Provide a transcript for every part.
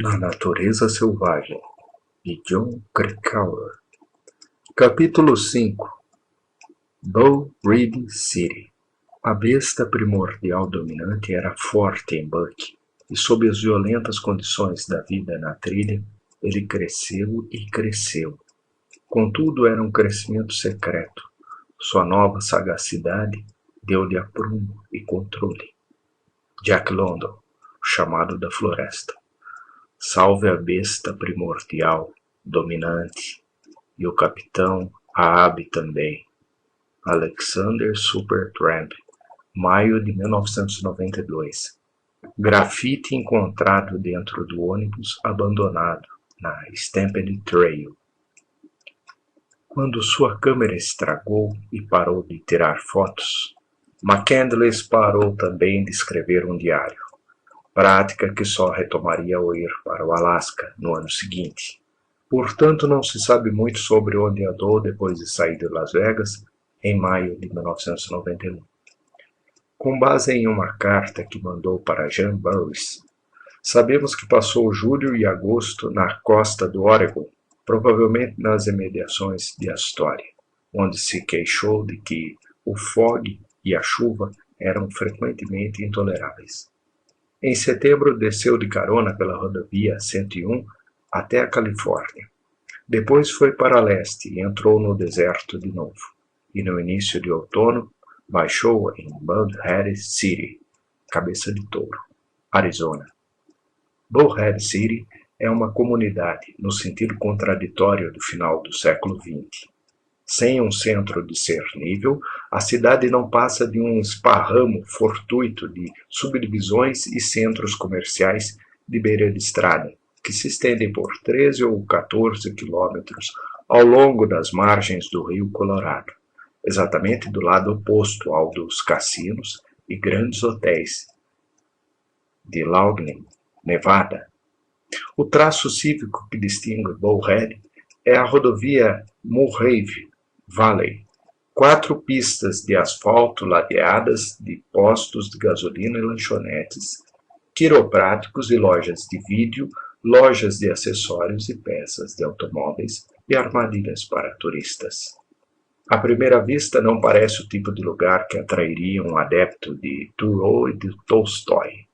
Na Natureza Selvagem, de John Krakauer. Capítulo 5. Bull Reed City. A besta primordial dominante era forte em Buck, e sob as violentas condições da vida na trilha, ele cresceu e cresceu. Contudo, era um crescimento secreto. Sua nova sagacidade deu-lhe aprumo e controle. Jack London, o chamado da floresta. Salve a besta primordial, dominante, e o capitão Ahab também. Alexander Supertramp, maio de 1992. Grafite encontrado dentro do ônibus abandonado na Stampede Trail. Quando sua câmera estragou e parou de tirar fotos, McCandless parou também de escrever um diário. Prática que só retomaria ao ir para o Alasca no ano seguinte. Portanto, não se sabe muito sobre onde andou depois de sair de Las Vegas em maio de 1991. Com base em uma carta que mandou para Jean Burris, sabemos que passou julho e agosto na costa do Oregon, provavelmente nas imediações de Astoria, onde se queixou de que o fog e a chuva eram frequentemente intoleráveis. Em setembro, desceu de carona pela rodovia 101 até a Califórnia. Depois foi para leste e entrou no deserto de novo. E no início de outono, baixou em Bullhead City, Cabeça de Touro, Arizona. Bullhead City é uma comunidade no sentido contraditório do final do século XX. Sem um centro de ser nível, a cidade não passa de um esparramo fortuito de subdivisões e centros comerciais de beira de estrada, que se estendem por 13 ou 14 quilômetros ao longo das margens do rio Colorado, exatamente do lado oposto ao dos cassinos e grandes hotéis de Laughlin, Nevada. O traço cívico que distingue Bullhead é a rodovia Mulgrave Valley, 4 pistas de asfalto ladeadas de postos de gasolina e lanchonetes, quiropráticos e lojas de vídeo, lojas de acessórios e peças de automóveis e armadilhas para turistas. À primeira vista, não parece o tipo de lugar que atrairia um adepto de Thoreau e de Tolstói,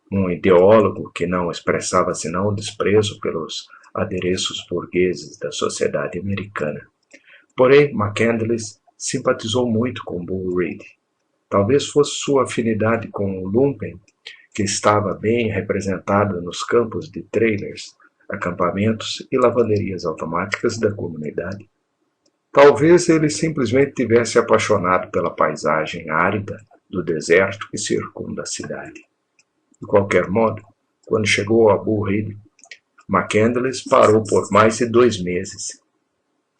um ideólogo que não expressava senão desprezo pelos adereços burgueses da sociedade americana. Porém, McCandless simpatizou muito com Bull Reed. Talvez fosse sua afinidade com o lumpen, que estava bem representada nos campos de trailers, acampamentos e lavanderias automáticas da comunidade. Talvez ele simplesmente tivesse apaixonado pela paisagem árida do deserto que circunda a cidade. De qualquer modo, quando chegou a Bull Reed, McCandless parou por mais de 2 meses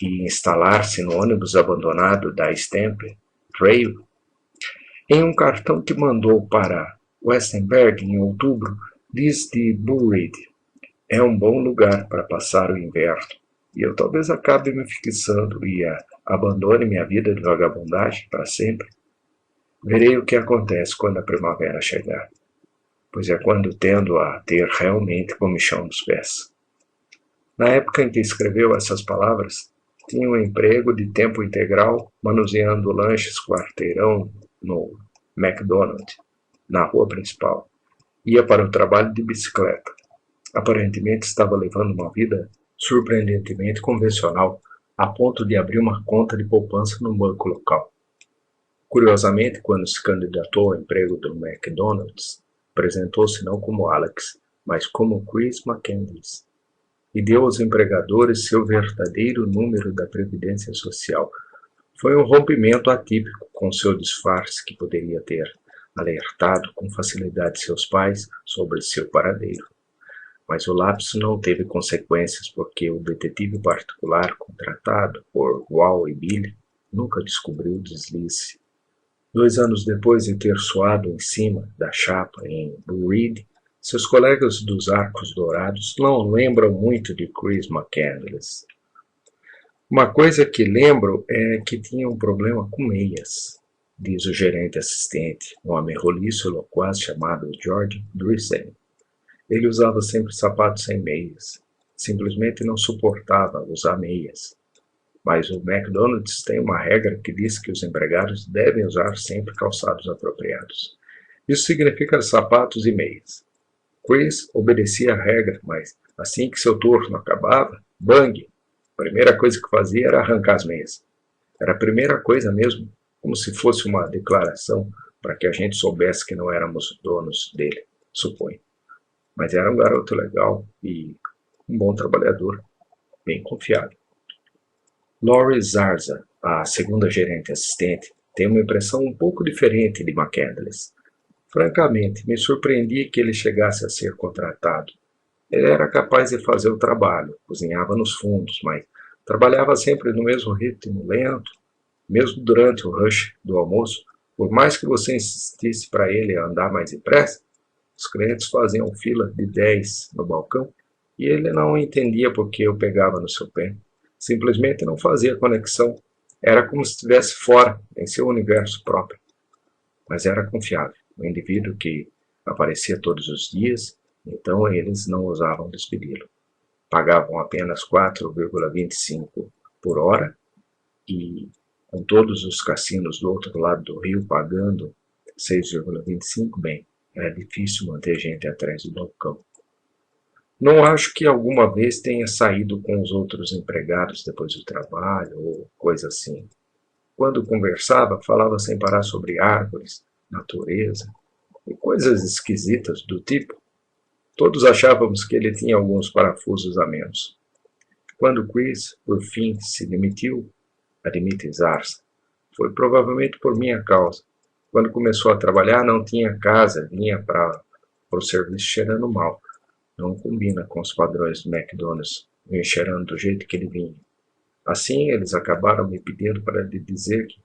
e instalar-se no ônibus abandonado da Stampede Trail. Em um cartão que mandou para Westenberg em outubro, diz de Bull Reed: é um bom lugar para passar o inverno, e eu talvez acabe me fixando e abandone minha vida de vagabundagem para sempre. Verei o que acontece quando a primavera chegar, pois é quando tendo a ter realmente comichão nos pés. Na época em que escreveu essas palavras, tinha um emprego de tempo integral manuseando lanches quarteirão no McDonald's, na rua principal. Ia para o trabalho de bicicleta. Aparentemente estava levando uma vida surpreendentemente convencional, a ponto de abrir uma conta de poupança no banco local. Curiosamente, quando se candidatou ao emprego do McDonald's, apresentou-se não como Alex, mas como Chris McCandless, e deu aos empregadores seu verdadeiro número da Previdência Social. Foi um rompimento atípico com seu disfarce que poderia ter alertado com facilidade seus pais sobre seu paradeiro. Mas o lapso não teve consequências porque o detetive particular contratado por Wall e Billy nunca descobriu o deslize. 2 anos depois de ter suado em cima da chapa em Bull Reed, seus colegas dos Arcos Dourados não lembram muito de Chris McCandless. Uma coisa que lembro é que tinha um problema com meias, diz o gerente assistente, um homem roliço e loquaz chamado George Drissel. Ele usava sempre sapatos sem meias. Simplesmente não suportava usar meias. Mas o McDonald's tem uma regra que diz que os empregados devem usar sempre calçados apropriados. Isso significa sapatos e meias. Chris obedecia a regra, mas assim que seu turno acabava, bang! A primeira coisa que fazia era arrancar as meias. Era a primeira coisa mesmo, como se fosse uma declaração para que a gente soubesse que não éramos donos dele, suponho. Mas era um garoto legal e um bom trabalhador, bem confiável. Lori Zarza, a segunda gerente assistente, tem uma impressão um pouco diferente de McCandless. Francamente, me surpreendia que ele chegasse a ser contratado. Ele era capaz de fazer o trabalho, cozinhava nos fundos, mas trabalhava sempre no mesmo ritmo lento, mesmo durante o rush do almoço. Por mais que você insistisse para ele andar mais depressa, os clientes faziam fila de 10 no balcão e ele não entendia por que eu pegava no seu pé. Simplesmente não fazia conexão. Era como se estivesse fora, em seu universo próprio. Mas era confiável. Um indivíduo que aparecia todos os dias, então eles não ousavam despedi-lo. Pagavam apenas 4,25 por hora e com todos os cassinos do outro lado do rio pagando 6,25, bem, era difícil manter gente atrás do balcão. Não acho que alguma vez tenha saído com os outros empregados depois do trabalho ou coisa assim. Quando conversava, falava sem parar sobre árvores, natureza e coisas esquisitas do tipo. Todos achávamos que ele tinha alguns parafusos a menos. Quando Chris, por fim, se demitiu, admite Zarza, foi provavelmente por minha causa. Quando começou a trabalhar, não tinha casa, vinha para o serviço cheirando mal. Não combina com os padrões do McDonald's, vinha cheirando do jeito que ele vinha. Assim, eles acabaram me pedindo para lhe dizer que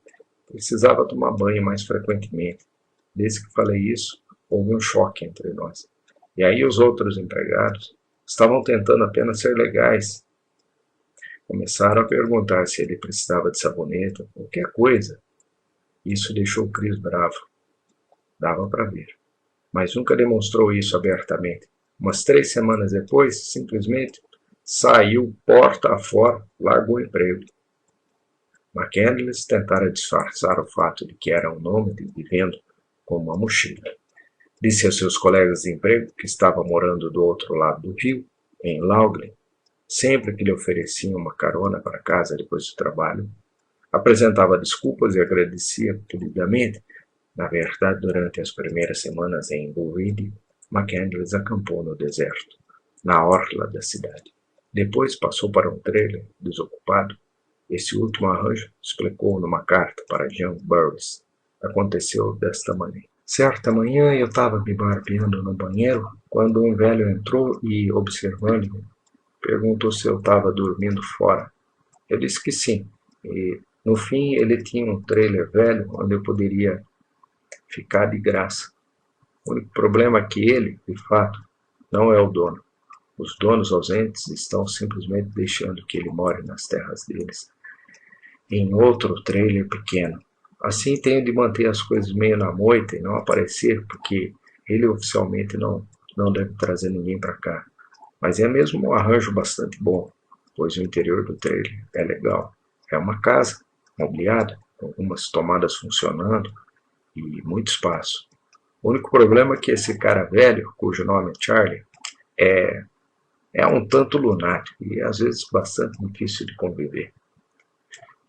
precisava tomar banho mais frequentemente. Desde que falei isso, houve um choque entre nós. E aí os outros empregados estavam tentando apenas ser legais. Começaram a perguntar se ele precisava de sabonete, qualquer coisa. Isso deixou Chris bravo. Dava para ver. Mas nunca demonstrou isso abertamente. Umas 3 semanas depois, simplesmente saiu porta afora, largou o emprego. McCandless tentara disfarçar o fato de que era um nômade vivendo com uma mochila. Disse aos seus colegas de emprego que estava morando do outro lado do rio, em Laughlin, sempre que lhe ofereciam uma carona para casa depois do trabalho. Apresentava desculpas e agradecia polidamente. Na verdade, durante as primeiras semanas em Bull Reed, McCandless acampou no deserto, na orla da cidade. Depois passou para um trailer desocupado. Esse último arranjo, explicou numa carta para John Burris, aconteceu desta maneira. Certa manhã eu estava me barbeando no banheiro quando um velho entrou e, observando-me, perguntou se eu estava dormindo fora. Eu disse que sim, e no fim ele tinha um trailer velho onde eu poderia ficar de graça. O único problema é que ele, de fato, não é o dono. Os donos ausentes estão simplesmente deixando que ele more nas terras deles, em outro trailer pequeno. Assim tenho de manter as coisas meio na moita e não aparecer, porque ele oficialmente não deve trazer ninguém para cá. Mas é mesmo um arranjo bastante bom, pois o interior do trailer é legal. É uma casa mobiliada, com algumas tomadas funcionando e muito espaço. O único problema é que esse cara velho, cujo nome é Charlie, é um tanto lunático e às vezes bastante difícil de conviver.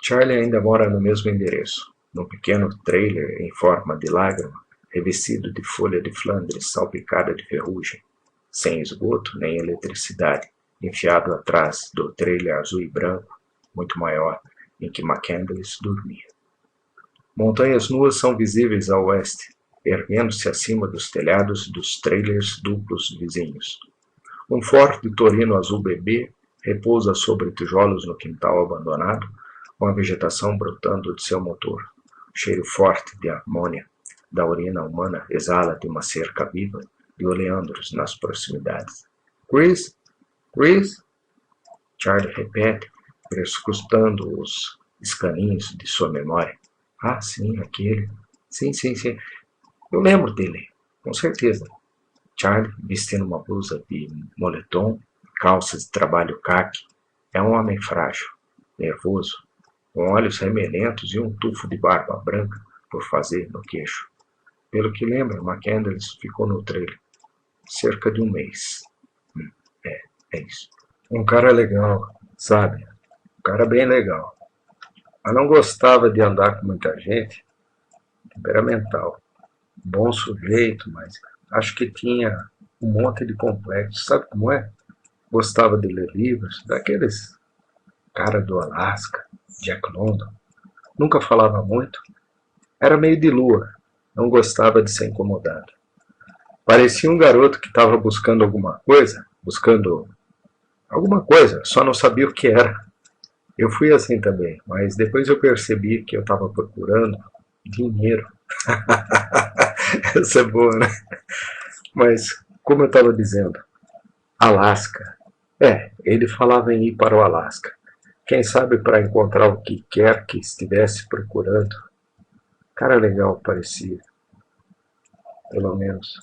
Charlie ainda mora no mesmo endereço, num pequeno trailer em forma de lágrima, revestido de folha de Flandres salpicada de ferrugem, sem esgoto nem eletricidade, enfiado atrás do trailer azul e branco, muito maior, em que McCandless dormia. Montanhas nuas são visíveis a oeste, erguendo-se acima dos telhados dos trailers duplos vizinhos. Um Ford Torino azul bebê repousa sobre tijolos no quintal abandonado, com a vegetação brotando de seu motor. O cheiro forte de amônia da urina humana exala de uma cerca viva de oleandros nas proximidades. Chris? Chris? Charlie repete, prescrutando os escaninhos de sua memória. Ah, sim, aquele. Sim. Eu lembro dele, com certeza. Charlie, vestindo uma blusa de moletom, calças de trabalho caqui, é um homem frágil, nervoso, com olhos remelentos e um tufo de barba branca por fazer no queixo. Pelo que lembra, McCandless ficou no trailer cerca de um mês. É isso. Um cara legal, sabe? Um cara bem legal. Mas não gostava de andar com muita gente, temperamental. Bom sujeito, mas acho que tinha um monte de complexos. Sabe como é? Gostava de ler livros, daqueles cara do Alasca, Jack London. Nunca falava muito. Era meio de lua. Não gostava de ser incomodado. Parecia um garoto que estava buscando alguma coisa, só não sabia o que era. Eu fui assim também, mas depois eu percebi que eu estava procurando dinheiro. Essa é boa, né? Mas, como eu estava dizendo, Alasca. Ele falava em ir para o Alasca. Quem sabe para encontrar o que quer que estivesse procurando. Cara legal parecia, pelo menos.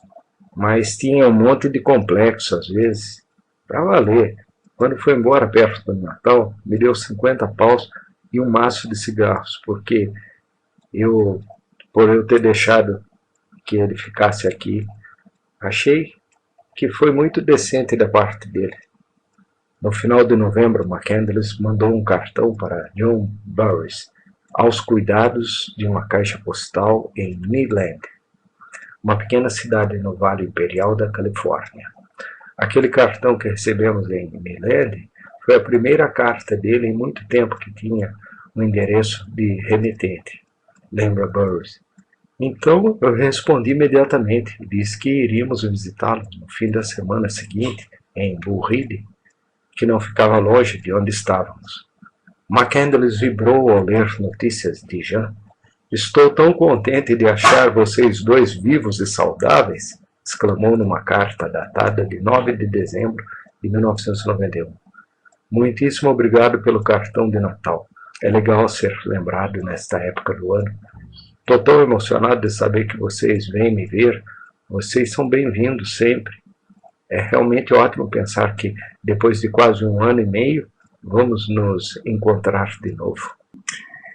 Mas tinha um monte de complexo às vezes. Pra valer. Quando foi embora perto do Natal, me deu 50 paus e um maço de cigarros, porque por eu ter deixado que ele ficasse aqui, achei que foi muito decente da parte dele. No final de novembro, McCandless mandou um cartão para John Burris, aos cuidados de uma caixa postal em Midland, uma pequena cidade no Vale Imperial da Califórnia. Aquele cartão que recebemos em Midland foi a primeira carta dele em muito tempo que tinha um endereço de remetente. Lembra Burris? Então eu respondi imediatamente e disse que iríamos visitá-lo no fim da semana seguinte em Bull Ride, que não ficava longe de onde estávamos. McCandless vibrou ao ler notícias de Jean. Estou tão contente de achar vocês dois vivos e saudáveis, exclamou numa carta datada de 9 de dezembro de 1991. Muitíssimo obrigado pelo cartão de Natal. É legal ser lembrado nesta época do ano. Estou tão emocionado de saber que vocês vêm me ver. Vocês são bem-vindos sempre. É realmente ótimo pensar que, depois de quase um ano e meio, vamos nos encontrar de novo.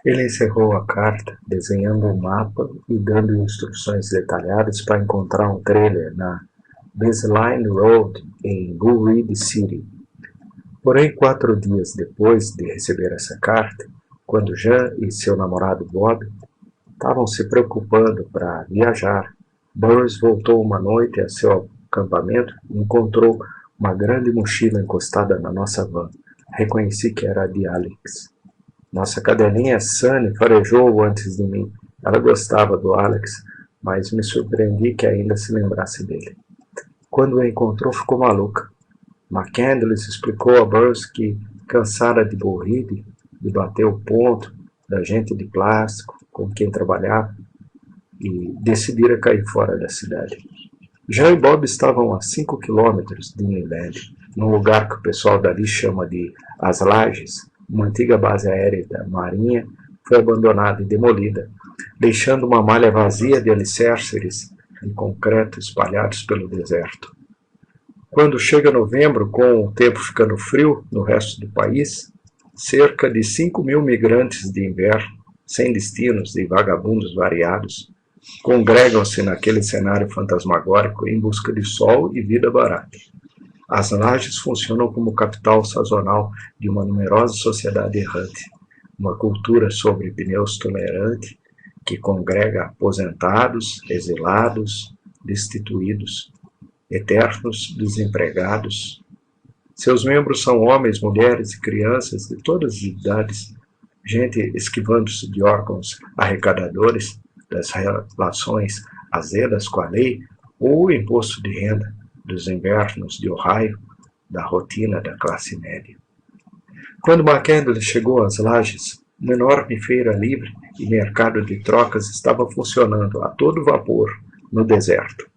Ele encerrou a carta, desenhando um mapa e dando instruções detalhadas para encontrar um trailer na Baseline Road, em Bull Ride City. Porém, 4 dias depois de receber essa carta, quando Jean e seu namorado Bob estavam se preocupando para viajar, Burris voltou uma noite a seu acampamento e encontrou uma grande mochila encostada na nossa van. Reconheci que era a de Alex. Nossa cadelinha Sunny farejou antes de mim. Ela gostava do Alex, mas me surpreendi que ainda se lembrasse dele. Quando o encontrou, ficou maluca. McCandless explicou a Burris que, cansada de Bull Ride, de bater o ponto da gente de plástico com quem trabalhava, e decidira cair fora da cidade. Jean e Bob estavam a 5 quilômetros de Midland, num lugar que o pessoal dali chama de As Lajes. Uma antiga base aérea da Marinha foi abandonada e demolida, deixando uma malha vazia de alicerces de concreto espalhados pelo deserto. Quando chega novembro, com o tempo ficando frio no resto do país, cerca de 5.000 migrantes de inverno, sem destinos e vagabundos variados, congregam-se naquele cenário fantasmagórico em busca de sol e vida barata. As lajes funcionam como capital sazonal de uma numerosa sociedade errante, uma cultura sobre pneus tolerante que congrega aposentados, exilados, destituídos, eternos desempregados. Seus membros são homens, mulheres e crianças de todas as idades, gente esquivando-se de órgãos arrecadadores, das relações azedas com a lei ou o imposto de renda, dos invernos de Ohio, da rotina da classe média. Quando McCandless chegou às Lajes, uma enorme feira livre e mercado de trocas estava funcionando a todo vapor no deserto.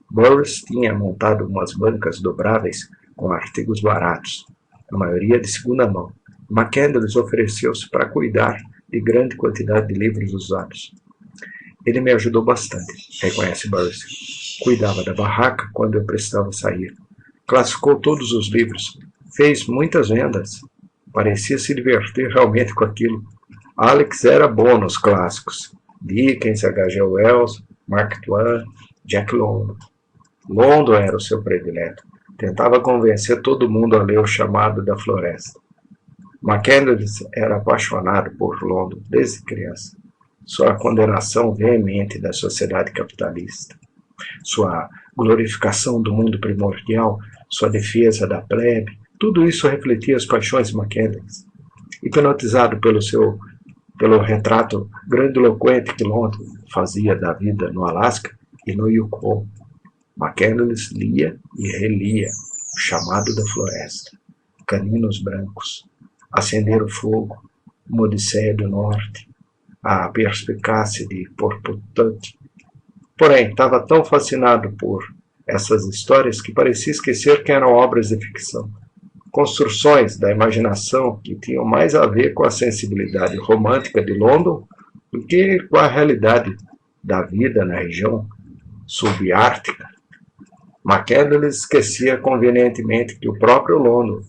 Burris tinha montado umas bancas dobráveis com artigos baratos, a maioria de segunda mão. McCandless ofereceu-se para cuidar de grande quantidade de livros usados. Ele me ajudou bastante, reconhece Burris. Cuidava da barraca quando eu precisava sair. Classificou todos os livros. Fez muitas vendas. Parecia se divertir realmente com aquilo. Alex era bom nos clássicos. Dickens, H.G. Wells, Mark Twain, Jack London. London era o seu predileto. Tentava convencer todo mundo a ler O Chamado da Floresta. McCandless era apaixonado por London desde criança. Sua condenação veemente da sociedade capitalista, sua glorificação do mundo primordial, sua defesa da plebe, tudo isso refletia as paixões de McCandless. Hipnotizado pelo retrato grandiloquente que London fazia da vida no Alasca e no Yukon, McCandless lia e relia O Chamado da Floresta, Caninos Brancos, Acender o Fogo, Uma Odisseia do Norte, A Perspicácia de Porputante. Porém, estava tão fascinado por essas histórias que parecia esquecer que eram obras de ficção, construções da imaginação que tinham mais a ver com a sensibilidade romântica de London do que com a realidade da vida na região subártica. McCandless esquecia convenientemente que o próprio London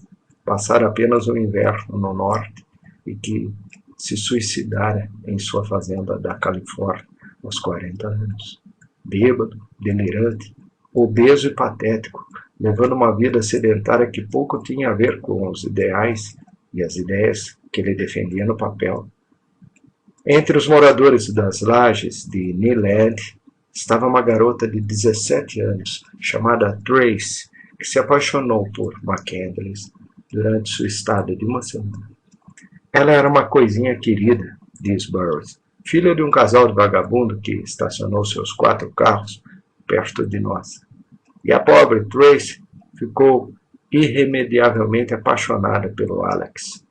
passara apenas o inverno no norte e que se suicidara em sua fazenda da Califórnia aos 40 anos. Bêbado, delirante, obeso e patético, levando uma vida sedentária que pouco tinha a ver com os ideais e as ideias que ele defendia no papel. Entre os moradores das lajes de Neeland estava uma garota de 17 anos, chamada Trace, que se apaixonou por McCandless durante sua estada de uma semana. Ela era uma coisinha querida, diz Burroughs, filha de um casal de vagabundo que estacionou seus 4 carros perto de nós. E a pobre Trace ficou irremediavelmente apaixonada pelo Alex.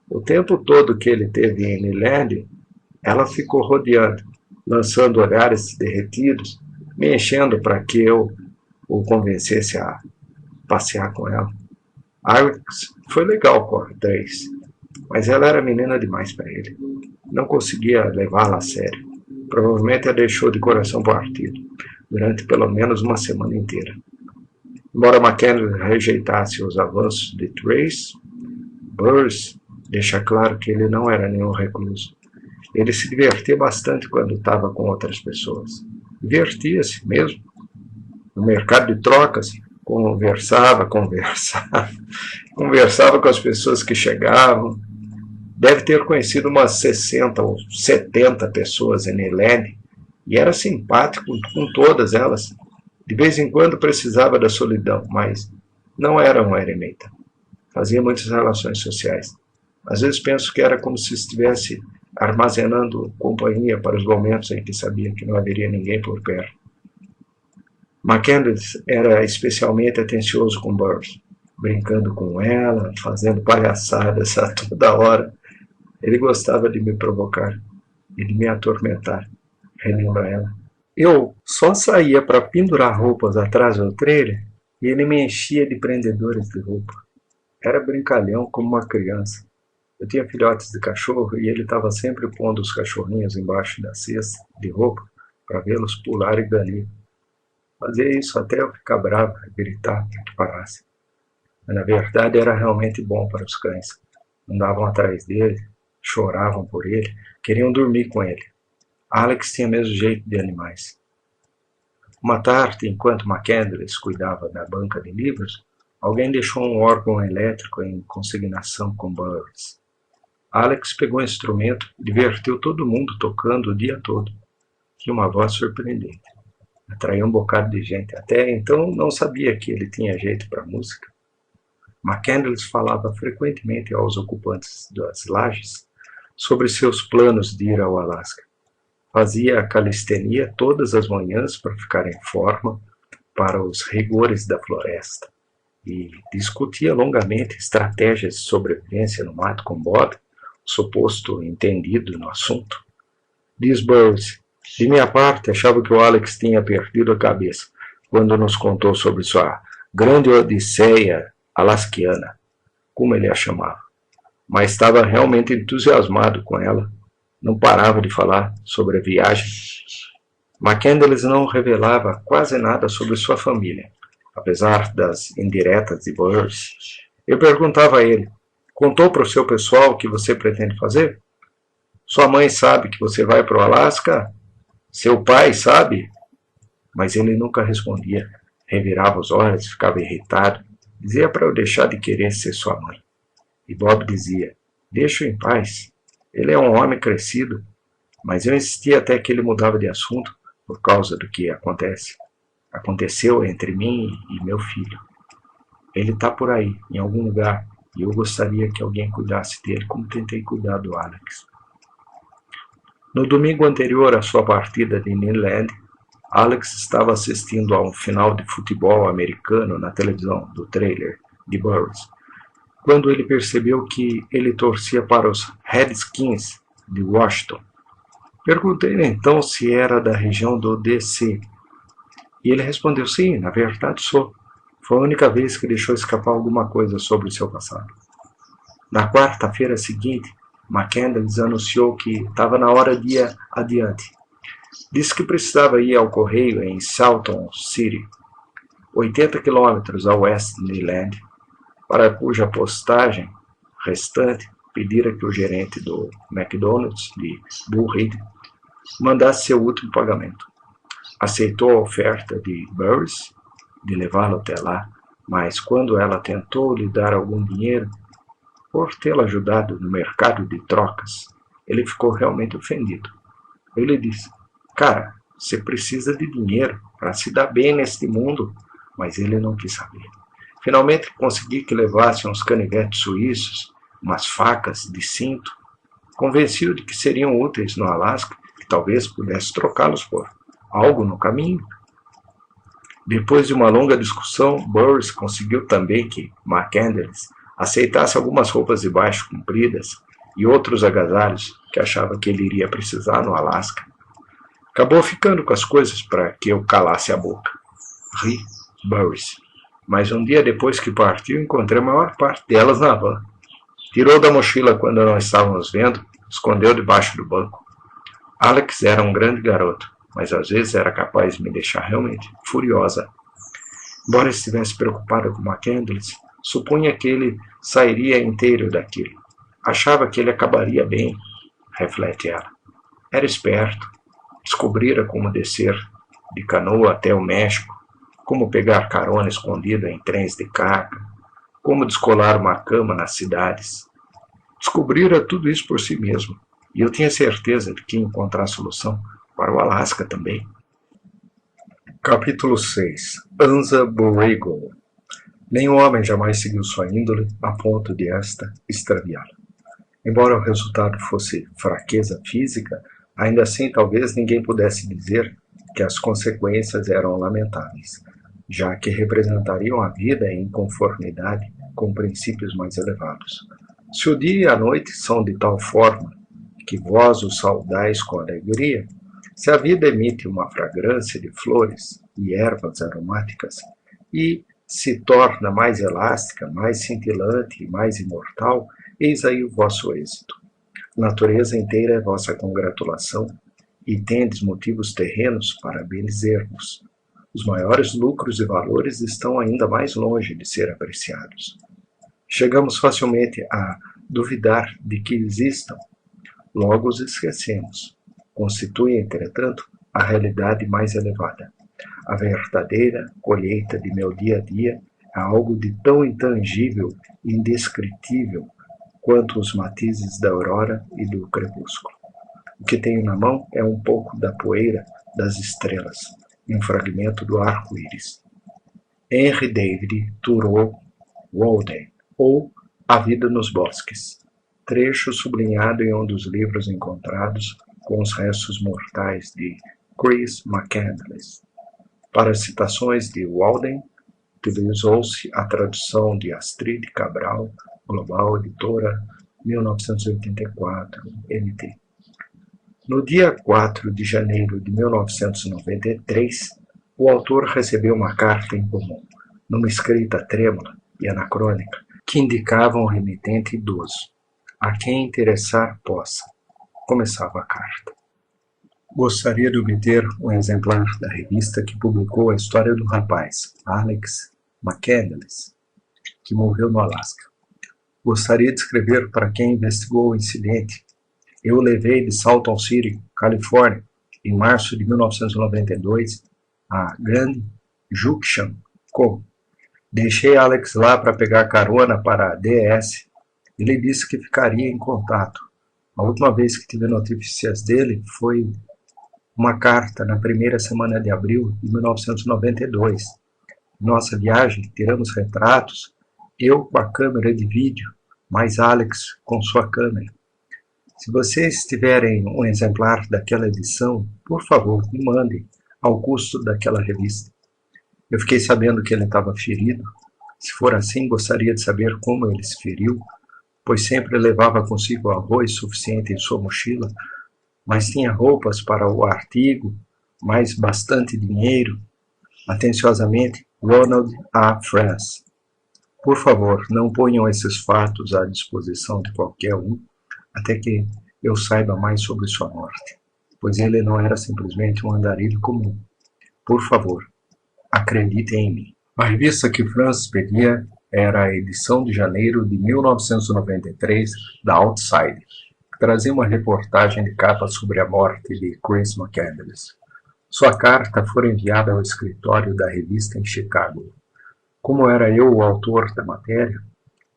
O tempo todo que ele teve em Neeland, ela ficou rodeando, lançando olhares derretidos, me enchendo para que eu o convencesse a passear com ela. Alex foi legal com a Trace, mas ela era menina demais para ele. Não conseguia levá-la a sério. Provavelmente a deixou de coração partido, durante pelo menos uma semana inteira. Embora McCandless rejeitasse os avanços de Trace, Burroughs deixa claro que ele não era nenhum recluso. Ele se divertia bastante quando estava com outras pessoas. Divertia-se mesmo. No mercado de trocas, conversava com as pessoas que chegavam. Deve ter conhecido umas 60 ou 70 pessoas em Neeland e era simpático com todas elas. De vez em quando precisava da solidão, mas não era um eremita. Fazia muitas relações sociais. Às vezes penso que era como se estivesse armazenando companhia para os momentos em que sabia que não haveria ninguém por perto. McCandless era especialmente atencioso com Burroughs, brincando com ela, fazendo palhaçadas a toda hora. Ele gostava de me provocar e de me atormentar, relembra ela. Eu só saía para pendurar roupas atrás do trailer e ele me enchia de prendedores de roupa. Era brincalhão como uma criança. Eu tinha filhotes de cachorro e ele estava sempre pondo os cachorrinhos embaixo da cesta de roupa para vê-los pular e ganir. Fazia isso até eu ficar bravo e gritar para que parasse. Mas, na verdade, era realmente bom para os cães. Andavam atrás dele, choravam por ele, queriam dormir com ele. Alex tinha mesmo jeito de animais. Uma tarde, enquanto McCandless cuidava da banca de livros, alguém deixou um órgão elétrico em consignação com Burroughs. Alex pegou o instrumento e divertiu todo mundo tocando o dia todo. Tinha uma voz surpreendente. Atraiu um bocado de gente. Até então não sabia que ele tinha jeito para música. McCandless falava frequentemente aos ocupantes das lajes sobre seus planos de ir ao Alasca. Fazia calistenia todas as manhãs para ficar em forma para os rigores da floresta e discutia longamente estratégias de sobrevivência no mato com Bob, suposto entendido no assunto. Diz Burroughs, de minha parte, achava que o Alex tinha perdido a cabeça quando nos contou sobre sua grande odisseia alasquiana, como ele a chamava, mas estava realmente entusiasmado com ela. Não parava de falar sobre a viagem. McCandless não revelava quase nada sobre sua família, apesar das indiretas de Burroughs. Eu perguntava a ele: contou para o seu pessoal o que você pretende fazer? Sua mãe sabe que você vai para o Alasca? Seu pai sabe? Mas ele nunca respondia. Revirava os olhos, ficava irritado. Dizia para eu deixar de querer ser sua mãe. E Bob dizia: deixa-o em paz. Ele é um homem crescido. Mas eu insistia até que ele mudava de assunto por causa do que aconteceu entre mim e meu filho. Ele está por aí, em algum lugar, e eu gostaria que alguém cuidasse dele como tentei cuidar do Alex. No domingo anterior à sua partida de Neyland, Alex estava assistindo a um final de futebol americano na televisão do trailer de Burroughs, quando ele percebeu que ele torcia para os Redskins de Washington. Perguntei-lhe então se era da região do DC, e ele respondeu: sim, na verdade sou. Foi a única vez que deixou escapar alguma coisa sobre o seu passado. Na quarta-feira seguinte, McCandless anunciou que estava na hora de ir adiante. Disse que precisava ir ao correio em Salton City, 80 quilômetros a oeste de Neyland, para cuja postagem restante pedira que o gerente do McDonald's de Bull Reed mandasse seu último pagamento. Aceitou a oferta de Burroughs de levá-lo até lá, mas quando ela tentou lhe dar algum dinheiro por tê-la ajudado no mercado de trocas, ele ficou realmente ofendido. Eu lhe disse: cara, você precisa de dinheiro para se dar bem neste mundo, mas ele não quis saber. Finalmente consegui que levasse uns canivetes suíços, umas facas de cinto, convencido de que seriam úteis no Alasca, que talvez pudesse trocá-los por algo no caminho. Depois de uma longa discussão, Burroughs conseguiu também que McCandless aceitasse algumas roupas de baixo compridas e outros agasalhos que achava que ele iria precisar no Alasca. Acabou ficando com as coisas para que eu calasse a boca. Ri, Burroughs. Mas um dia depois que partiu, encontrei a maior parte delas na van. Tirou da mochila quando não estávamos vendo, escondeu debaixo do banco. Alex era um grande garoto, mas às vezes era capaz de me deixar realmente furiosa. Embora estivesse preocupada com McCandless, supunha que ele sairia inteiro daquilo. Achava que ele acabaria bem, reflete ela. Era esperto, descobrira como descer de canoa até o México, como pegar carona escondida em trens de carga, como descolar uma cama nas cidades. Descobrira tudo isso por si mesmo, e eu tinha certeza de que ia encontrar a solução para o Alasca também. Capítulo 6. Anza Borrego. Nenhum homem jamais seguiu sua índole a ponto de esta extraviá-la. Embora o resultado fosse fraqueza física, ainda assim talvez ninguém pudesse dizer que as consequências eram lamentáveis, já que representariam a vida em conformidade com princípios mais elevados. Se o dia e a noite são de tal forma que vós os saudais com alegria, se a vida emite uma fragrância de flores e ervas aromáticas e se torna mais elástica, mais cintilante e mais imortal, eis aí o vosso êxito. A natureza inteira é vossa congratulação e tendes motivos terrenos para bendizer-vos. Os maiores lucros e valores estão ainda mais longe de ser apreciados. Chegamos facilmente a duvidar de que existam, logo os esquecemos. Constitui, entretanto, a realidade mais elevada. A verdadeira colheita de meu dia a dia é algo de tão intangível e indescritível quanto os matizes da aurora e do crepúsculo. O que tenho na mão é um pouco da poeira das estrelas e um fragmento do arco-íris. Henry David Thoreau Walden, ou A Vida nos Bosques, trecho sublinhado em um dos livros encontrados com os restos mortais de Chris McCandless. Para citações de Walden, utilizou-se a tradução de Astrid Cabral, Global Editora, 1984, MT. No dia 4 de janeiro de 1993, o autor recebeu uma carta em comum, numa escrita trêmula e anacrônica, que indicava um remetente idoso. A quem interessar possa, começava a carta. Gostaria de obter um exemplar da revista que publicou a história do rapaz, Alex McCandless, que morreu no Alasca. Gostaria de escrever para quem investigou o incidente. Eu o levei de Salton City, Califórnia, em março de 1992, a Grand Junction Co. Deixei Alex lá para pegar carona para a DS. Ele disse que ficaria em contato. A última vez que tive notícias dele foi uma carta na primeira semana de abril de 1992. Nossa viagem, tiramos retratos, eu com a câmera de vídeo, mais Alex com sua câmera. Se vocês tiverem um exemplar daquela edição, por favor, me mandem ao custo daquela revista. Eu fiquei sabendo que ele estava ferido. Se for assim, gostaria de saber como ele se feriu, pois sempre levava consigo arroz suficiente em sua mochila, mas tinha roupas para o artigo, mais bastante dinheiro. Atenciosamente, Ronald A. France. Por favor, não ponham esses fatos à disposição de qualquer um, até que eu saiba mais sobre sua morte, pois ele não era simplesmente um andarilho comum. Por favor, acreditem em mim. A revista que Francis pedia era a edição de janeiro de 1993 da Outsider, que trazia uma reportagem de capa sobre a morte de Chris McCandless. Sua carta foi enviada ao escritório da revista em Chicago. Como era eu o autor da matéria,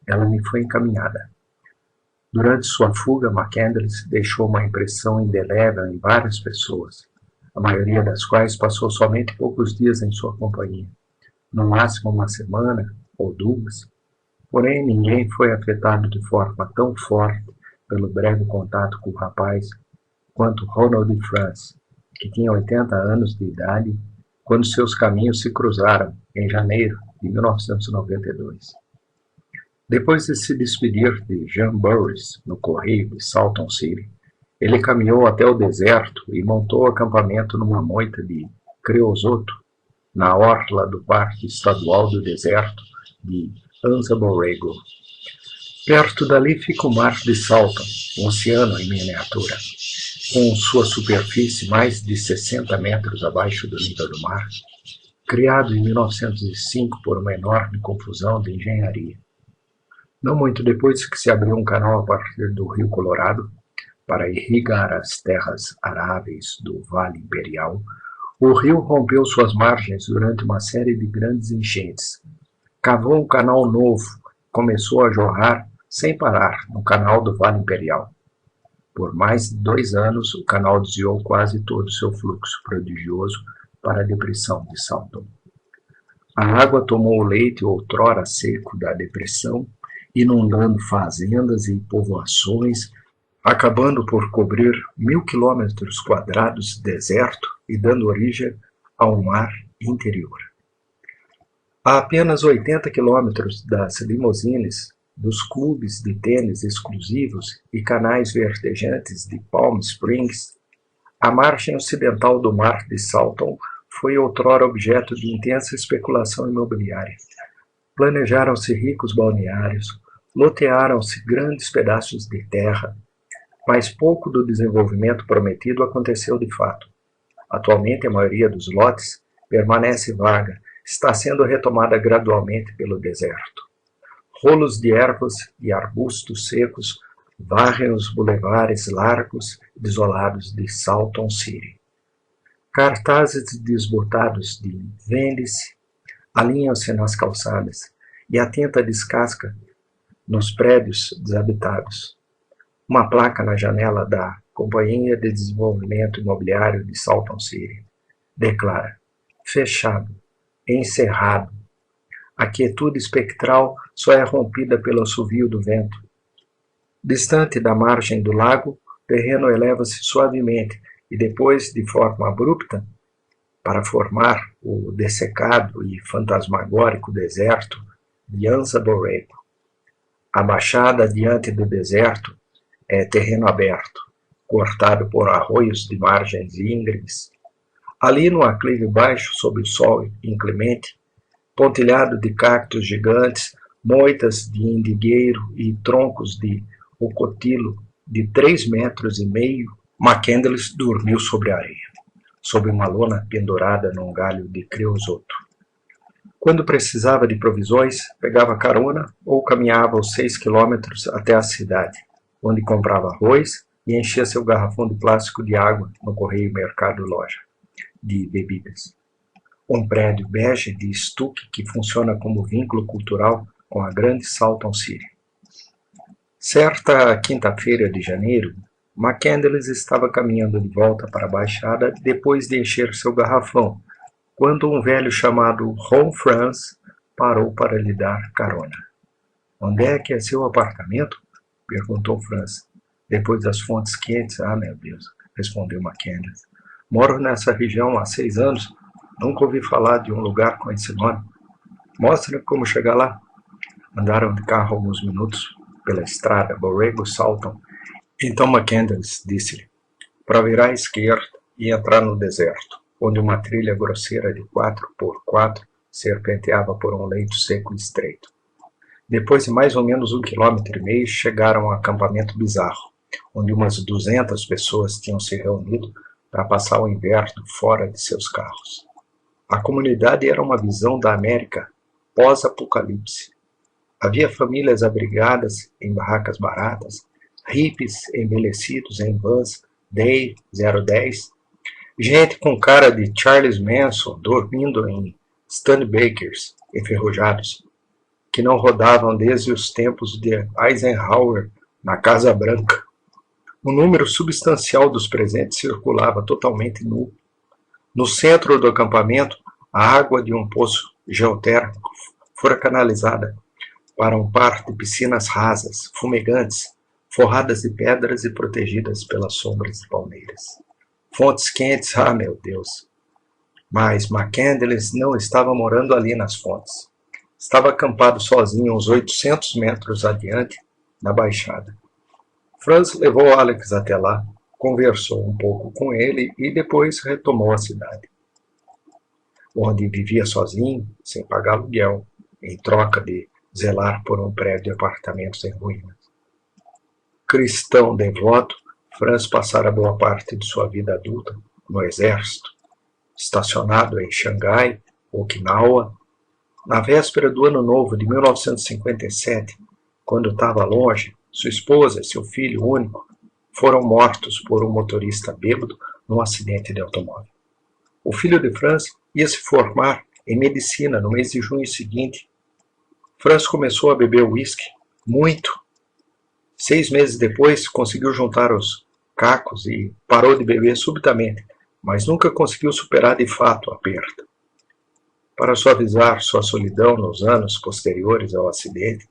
ela me foi encaminhada. Durante sua fuga, McCandless deixou uma impressão indelével em várias pessoas, a maioria das quais passou somente poucos dias em sua companhia, no máximo uma semana ou duas. Porém, ninguém foi afetado de forma tão forte pelo breve contato com o rapaz quanto Ronald France, que tinha 80 anos de idade quando seus caminhos se cruzaram em janeiro de 1992. Depois de se despedir de Jean Burris no correio de Salton City, ele caminhou até o deserto e montou acampamento numa moita de creosoto na orla do Parque Estadual do Deserto de Anza Borrego. Perto dali fica o Mar de Salton, um oceano em miniatura, com sua superfície mais de 60 metros abaixo do nível do mar, criado em 1905 por uma enorme confusão de engenharia. Não muito depois que se abriu um canal a partir do Rio Colorado para irrigar as terras aráveis do Vale Imperial, o rio rompeu suas margens durante uma série de grandes enchentes. Cavou um canal novo, começou a jorrar sem parar no canal do Vale Imperial. Por mais de 2 anos, o canal desviou quase todo o seu fluxo prodigioso para a depressão de Salton. A água tomou o leito outrora seco da depressão, inundando fazendas e povoações, acabando por cobrir 1.000 quilômetros quadrados de deserto e dando origem ao mar interior. A apenas 80 quilômetros das limusines, dos clubes de tênis exclusivos e canais verdejantes de Palm Springs, a margem ocidental do mar de Salton foi outrora objeto de intensa especulação imobiliária. Planejaram-se ricos balneários, lotearam-se grandes pedaços de terra, mas pouco do desenvolvimento prometido aconteceu de fato. Atualmente, a maioria dos lotes permanece vaga, está sendo retomada gradualmente pelo deserto. Rolos de ervas e arbustos secos varrem os bulevares largos e desolados de Salton City. Cartazes desbotados de "vende-se" alinham-se nas calçadas e a tinta descasca nos prédios desabitados. Uma placa na janela da Companhia de Desenvolvimento Imobiliário de Salton City declara: fechado, encerrado. A quietude espectral só é rompida pelo assovio do vento. Distante da margem do lago, o terreno eleva-se suavemente e depois, de forma abrupta, para formar o dessecado e fantasmagórico deserto de Anza Borrego. A baixada diante do deserto é terreno aberto, cortado por arroios de margens íngremes. Ali, no aclive baixo, sob o sol inclemente, pontilhado de cactos gigantes, moitas de indigueiro e troncos de ocotilo de 3,5 metros, McCandless dormiu sobre a areia, sob uma lona pendurada num galho de creosoto. Quando precisava de provisões, pegava carona ou caminhava os 6 quilômetros até a cidade, onde comprava arroz e enchia seu garrafão de plástico de água no Correio Mercado Loja de bebidas. Um prédio bege de estuque que funciona como vínculo cultural com a grande Salton City. Certa quinta-feira de janeiro, McCandless estava caminhando de volta para a Baixada depois de encher seu garrafão, quando um velho chamado Ron Franz parou para lhe dar carona. "Onde é que é seu apartamento?" perguntou Franz. "Depois das fontes quentes." "Ah, meu Deus", respondeu McCandless. "Moro nessa região há 6 anos. Nunca ouvi falar de um lugar com esse nome." "Mostre como chegar lá." Andaram de carro alguns minutos pela estrada Borrego-Salton. Então McCandless disse-lhe para virar à esquerda e entrar no deserto, onde uma trilha grosseira de 4x4 serpenteava por um leito seco e estreito. Depois de mais ou menos 1,5 km, chegaram a um acampamento bizarro, onde umas 200 pessoas tinham se reunido para passar o inverno fora de seus carros. A comunidade era uma visão da América pós-apocalipse. Havia famílias abrigadas em barracas baratas, hippies envelhecidos em vans Day 010, gente com cara de Charles Manson dormindo em Studebakers enferrujados, que não rodavam desde os tempos de Eisenhower na Casa Branca. Um número substancial dos presentes circulava totalmente nu. No centro do acampamento, a água de um poço geotérmico fora canalizada para um par de piscinas rasas, fumegantes, forradas de pedras e protegidas pelas sombras de palmeiras. Fontes quentes, ah, meu Deus! Mas McCandless não estava morando ali nas fontes. Estava acampado sozinho uns 800 metros adiante, na baixada. Franz levou Alex até lá, conversou um pouco com ele e depois retomou a cidade, onde vivia sozinho, sem pagar aluguel, em troca de zelar por um prédio de apartamentos em ruínas. Cristão devoto, Franz passara boa parte de sua vida adulta no exército, estacionado em Xangai, Okinawa. Na véspera do ano novo de 1957, quando estava longe, sua esposa e seu filho único foram mortos por um motorista bêbado num acidente de automóvel. O filho de Franz ia se formar em medicina no mês de junho seguinte. Franz começou a beber uísque, muito. 6 meses depois, conseguiu juntar os cacos e parou de beber subitamente, mas nunca conseguiu superar de fato a perda. Para suavizar sua solidão nos anos posteriores ao acidente,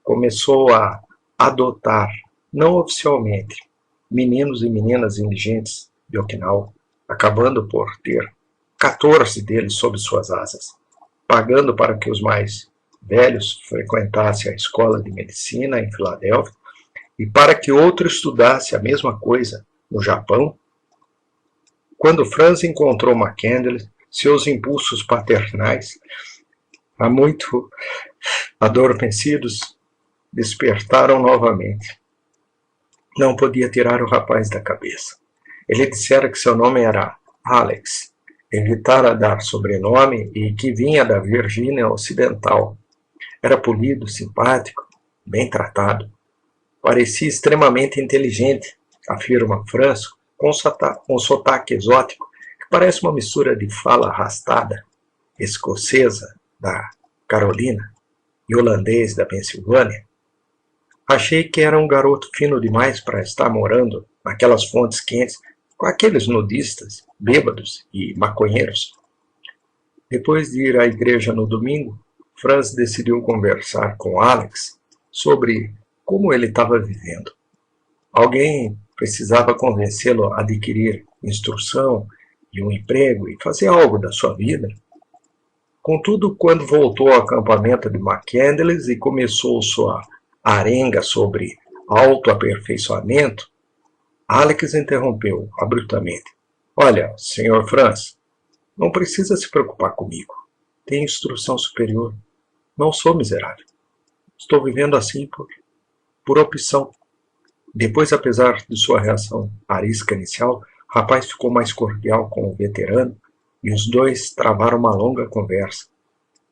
começou a adotar, não oficialmente, meninos e meninas indigentes de Okinawa, acabando por ter 14 deles sob suas asas, pagando para que os mais velhos frequentassem a escola de medicina em Filadélfia e para que outro estudasse a mesma coisa no Japão. Quando Franz encontrou McCandless, seus impulsos paternais, há muito adormecidos, despertaram novamente. Não podia tirar o rapaz da cabeça. Ele dissera que seu nome era Alex, evitara dar sobrenome e que vinha da Virgínia Ocidental. Era polido, simpático, bem tratado. Parecia extremamente inteligente, afirma Franz, com um sotaque exótico que parece uma mistura de fala arrastada, escocesa da Carolina e holandês da Pensilvânia. Achei que era um garoto fino demais para estar morando naquelas fontes quentes com aqueles nudistas, bêbados e maconheiros. Depois de ir à igreja no domingo, Franz decidiu conversar com Alex sobre como ele estava vivendo. Alguém precisava convencê-lo a adquirir instrução e um emprego e fazer algo da sua vida. Contudo, quando voltou ao acampamento de McCandless e começou sua arenga sobre autoaperfeiçoamento, Alex interrompeu abruptamente. Olha, Sr. Franz, não precisa se preocupar comigo. Tenho instrução superior. Não sou miserável. Estou vivendo assim por opção. Depois, apesar de sua reação arisca inicial, o rapaz ficou mais cordial com o veterano e os dois travaram uma longa conversa.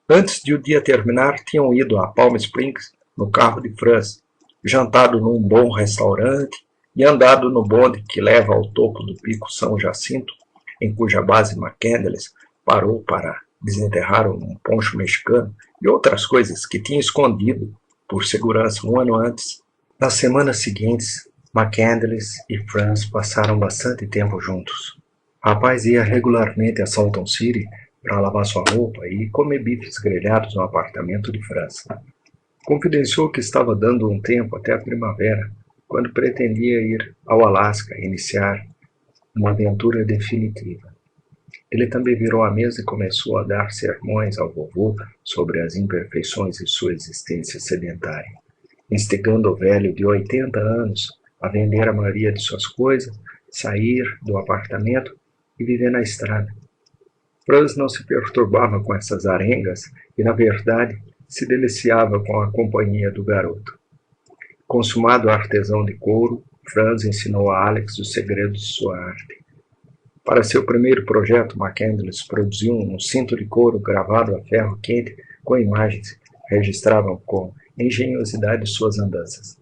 Antes de o dia terminar, tinham ido a Palm Springs no carro de Franz, jantado num bom restaurante e andado no bonde que leva ao topo do Pico São Jacinto, em cuja base McCandless parou para desenterrar um poncho mexicano e outras coisas que tinha escondido por segurança um ano antes. Nas semanas seguintes, McCandless e Franz passaram bastante tempo juntos. O rapaz ia regularmente a Salton City para lavar sua roupa e comer bifes grelhados no apartamento de Franz. Confidenciou que estava dando um tempo até a primavera, quando pretendia ir ao Alasca iniciar uma aventura definitiva. Ele também virou à mesa e começou a dar sermões ao vovô sobre as imperfeições de sua existência sedentária, instigando o velho de 80 anos a vender a maioria de suas coisas, sair do apartamento e viver na estrada. Franz não se perturbava com essas arengas e, na verdade, se deliciava com a companhia do garoto. Consumado artesão de couro, Franz ensinou a Alex os segredos de sua arte. Para seu primeiro projeto, McCandless produziu um cinto de couro gravado a ferro quente com imagens que registravam com engenhosidade suas andanças.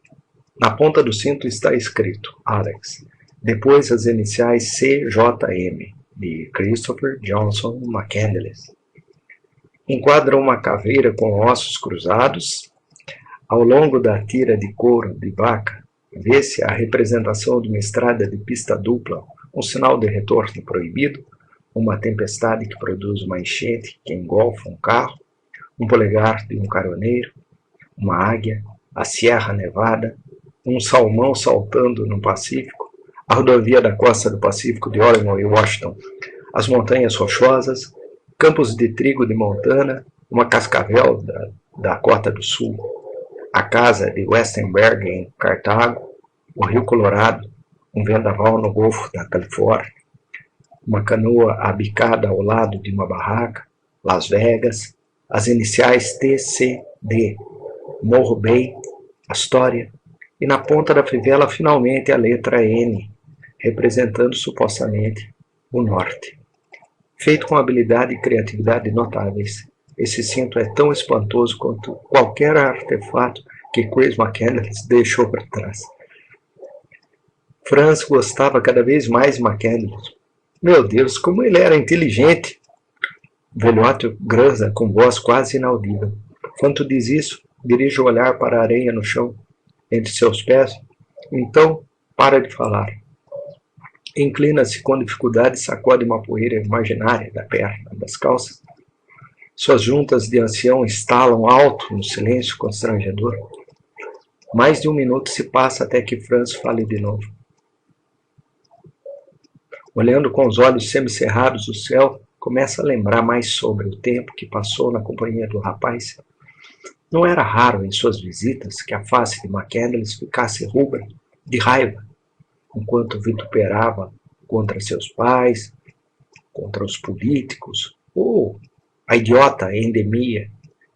Na ponta do cinto está escrito Alex, depois as iniciais CJM, de Christopher Johnson McCandless. Enquadra uma caveira com ossos cruzados. Ao longo da tira de couro de vaca, vê-se a representação de uma estrada de pista dupla, um sinal de retorno proibido, uma tempestade que produz uma enchente que engolfa um carro, um polegar de um caroneiro, uma águia, a Sierra Nevada, um salmão saltando no Pacífico, a rodovia da costa do Pacífico de Oregon e Washington, as montanhas rochosas, campos de trigo de Montana, uma cascavel da Dakota do Sul, a casa de Westenberg em Cartago, o Rio Colorado, um vendaval no Golfo da Califórnia, uma canoa abicada ao lado de uma barraca, Las Vegas, as iniciais TCD, Morro Bay, Astoria, e na ponta da fivela finalmente a letra N, representando supostamente o norte. Feito com habilidade e criatividade notáveis, esse cinto é tão espantoso quanto qualquer artefato que Chris McCandless deixou para trás. Franz gostava cada vez mais de McCandless. Meu Deus, como ele era inteligente! Velhote granja com voz quase inaudível. Quando diz isso, dirige o olhar para a areia no chão, entre seus pés. Então, para de falar. Inclina-se com dificuldade e sacode uma poeira imaginária da perna, das calças. Suas juntas de ancião estalam alto no silêncio constrangedor. Mais de um minuto se passa até que Franz fale de novo. Olhando com os olhos semicerrados o céu, começa a lembrar mais sobre o tempo que passou na companhia do rapaz. Não era raro em suas visitas que a face de McCandless ficasse rubra, de raiva, enquanto vituperava contra seus pais, contra os políticos, ou a idiota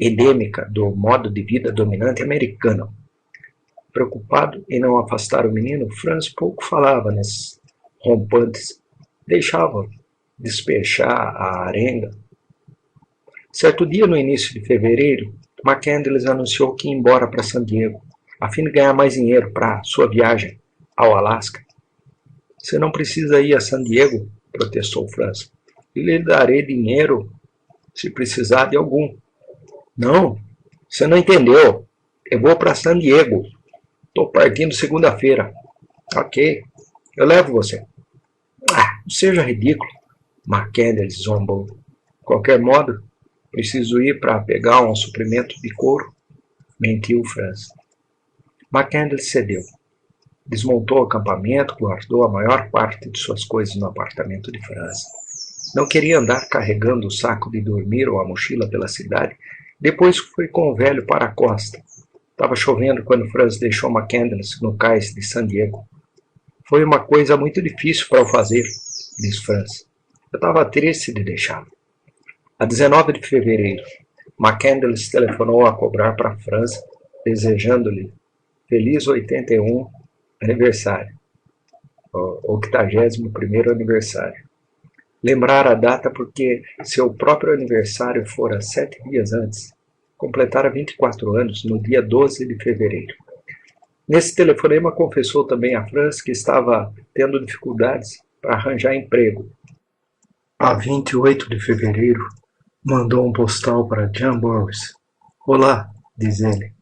endêmica do modo de vida dominante americano. Preocupado em não afastar o menino, Franz pouco falava nesses rompantes, deixava despejar a arenga. Certo dia, no início de fevereiro, McCandless anunciou que ia embora para San Diego, a fim de ganhar mais dinheiro para sua viagem ao Alasca. Você não precisa ir a San Diego, protestou Franz. E lhe darei dinheiro se precisar de algum. Não, você não entendeu. Eu vou para San Diego. Estou partindo segunda-feira. Ok, eu levo você. Não seja ridículo, McCandless zombou. De qualquer modo, preciso ir para pegar um suprimento de couro. Mentiu Franz. McCandless cedeu. Desmontou o acampamento, guardou a maior parte de suas coisas no apartamento de Franz. Não queria andar carregando o saco de dormir ou a mochila pela cidade. Depois foi com o velho para a costa. Estava chovendo quando Franz deixou McCandless no cais de San Diego. Foi uma coisa muito difícil para eu fazer, disse Franz. Eu estava triste de deixá-lo. A 19 de fevereiro, McCandless telefonou a cobrar para Franz, desejando-lhe feliz 81 Aniversário. O 81º aniversário. Lembrar a data porque seu próprio aniversário fora 7 dias antes. Completara 24 anos no dia 12 de fevereiro. Nesse telefonema confessou também a Franz que estava tendo dificuldades para arranjar emprego. A 28 de fevereiro, mandou um postal para John Boris. Olá, diz ele.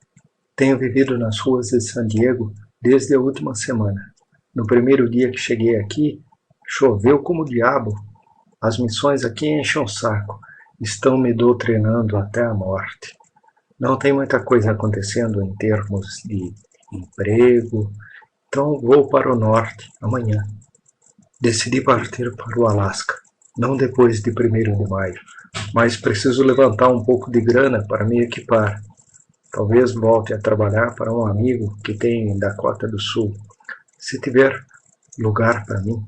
Tenho vivido nas ruas de San Diego desde a última semana. No primeiro dia que cheguei aqui, choveu como o diabo. As missões aqui enchem o saco. Estão me doutrinando até a morte. Não tem muita coisa acontecendo em termos de emprego, então vou para o norte amanhã. Decidi partir para o Alasca, não depois de 1º de maio, mas preciso levantar um pouco de grana para me equipar. Talvez volte a trabalhar para um amigo que tem em Dakota do Sul, se tiver lugar para mim.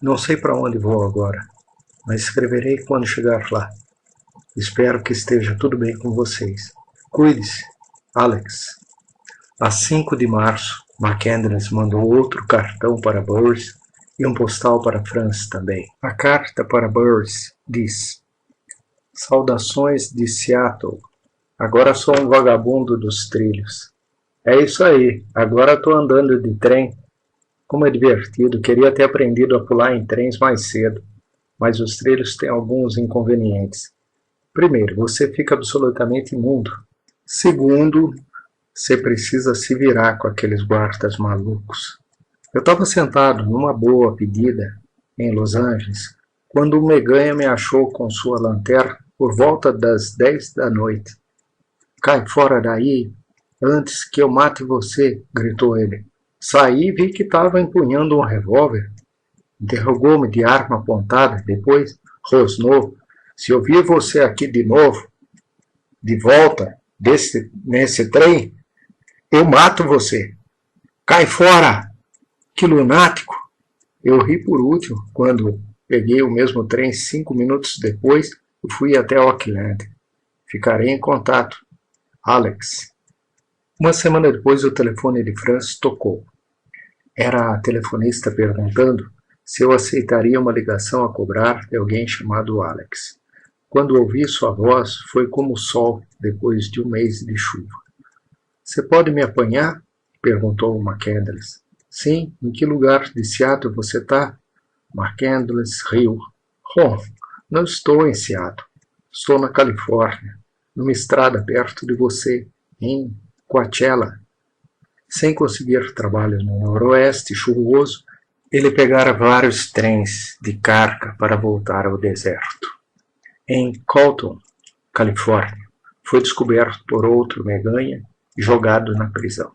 Não sei para onde vou agora, mas escreverei quando chegar lá. Espero que esteja tudo bem com vocês. Cuide-se, Alex. A 5 de março, McCandless mandou outro cartão para Burris e um postal para Franz também. A carta para Burris diz: Saudações de Seattle. Agora sou um vagabundo dos trilhos. É isso aí, agora estou andando de trem. Como é divertido, queria ter aprendido a pular em trens mais cedo, mas os trilhos têm alguns inconvenientes. Primeiro, você fica absolutamente imundo. Segundo, você precisa se virar com aqueles guardas malucos. Eu estava sentado numa boa pedida em Los Angeles, quando o Meganha me achou com sua lanterna por volta das 10 da noite. Cai fora daí, antes que eu mate você, gritou ele. Saí e vi que estava empunhando um revólver. Interrogou-me de arma apontada, depois rosnou. Se eu vir você aqui de novo, de volta, nesse trem, eu mato você. Cai fora! Que lunático! Eu ri por último, quando peguei o mesmo trem 5 minutos depois e fui até Oakland. Ficarei em contato. Alex. Uma semana depois o telefone de Franz tocou. Era a telefonista perguntando se eu aceitaria uma ligação a cobrar de alguém chamado Alex. Quando ouvi sua voz, foi como o sol depois de um mês de chuva. Você pode me apanhar? Perguntou McCandless. Sim, em que lugar de Seattle você está? McCandless riu. Não estou em Seattle. Estou na Califórnia, numa estrada perto de você, em Coachella. Sem conseguir trabalho no noroeste chuvoso, ele pegara vários trens de carga para voltar ao deserto. Em Colton, Califórnia, foi descoberto por outro Meganha e jogado na prisão.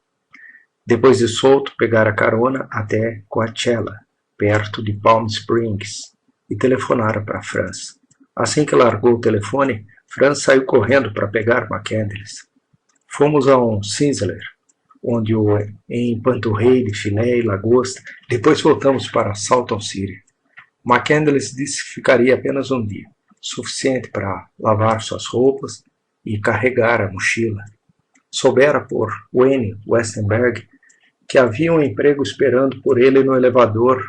Depois de solto, pegara carona até Coachella, perto de Palm Springs, e telefonara para Franz. Assim que largou o telefone, Franz saiu correndo para pegar McCandless. Fomos a um Sizzler, onde o empanturrei de filé e lagosta, depois voltamos para Salton City. McCandless disse que ficaria apenas um dia, suficiente para lavar suas roupas e carregar a mochila. Soubera por Wayne Westenberg que havia um emprego esperando por ele no elevador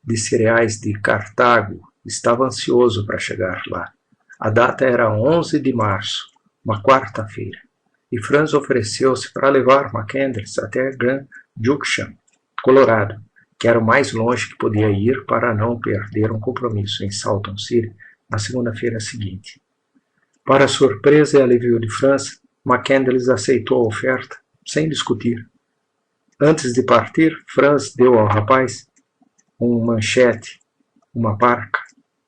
de cereais de Cartago. Estava ansioso para chegar lá. A data era 11 de março, uma quarta-feira, e Franz ofereceu-se para levar McCandless até Grand Junction, Colorado, que era o mais longe que podia ir para não perder um compromisso em Salton City na segunda-feira seguinte. Para surpresa e alívio de Franz, McCandless aceitou a oferta sem discutir. Antes de partir, Franz deu ao rapaz um manchete, uma parca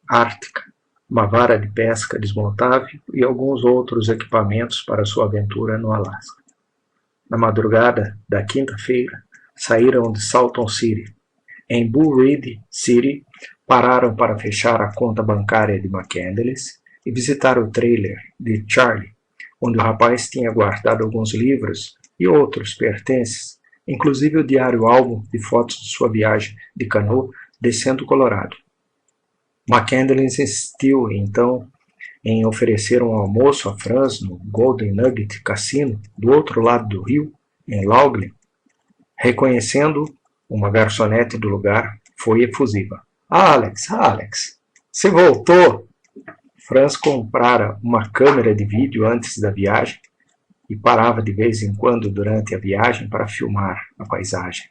ártica, uma vara de pesca desmontável e alguns outros equipamentos para sua aventura no Alasca. Na madrugada da quinta-feira, saíram de Salton City. Em Bull Reed City, pararam para fechar a conta bancária de McCandless e visitar o trailer de Charlie, onde o rapaz tinha guardado alguns livros e outros pertences, inclusive o diário-álbum de fotos de sua viagem de canoa descendo o Colorado. McCandless insistiu, então, em oferecer um almoço a Franz no Golden Nugget Cassino, do outro lado do rio, em Laughlin. Reconhecendo uma garçonete do lugar, foi efusiva. Alex, Alex, você voltou? Franz comprara uma câmera de vídeo antes da viagem e parava de vez em quando durante a viagem para filmar a paisagem.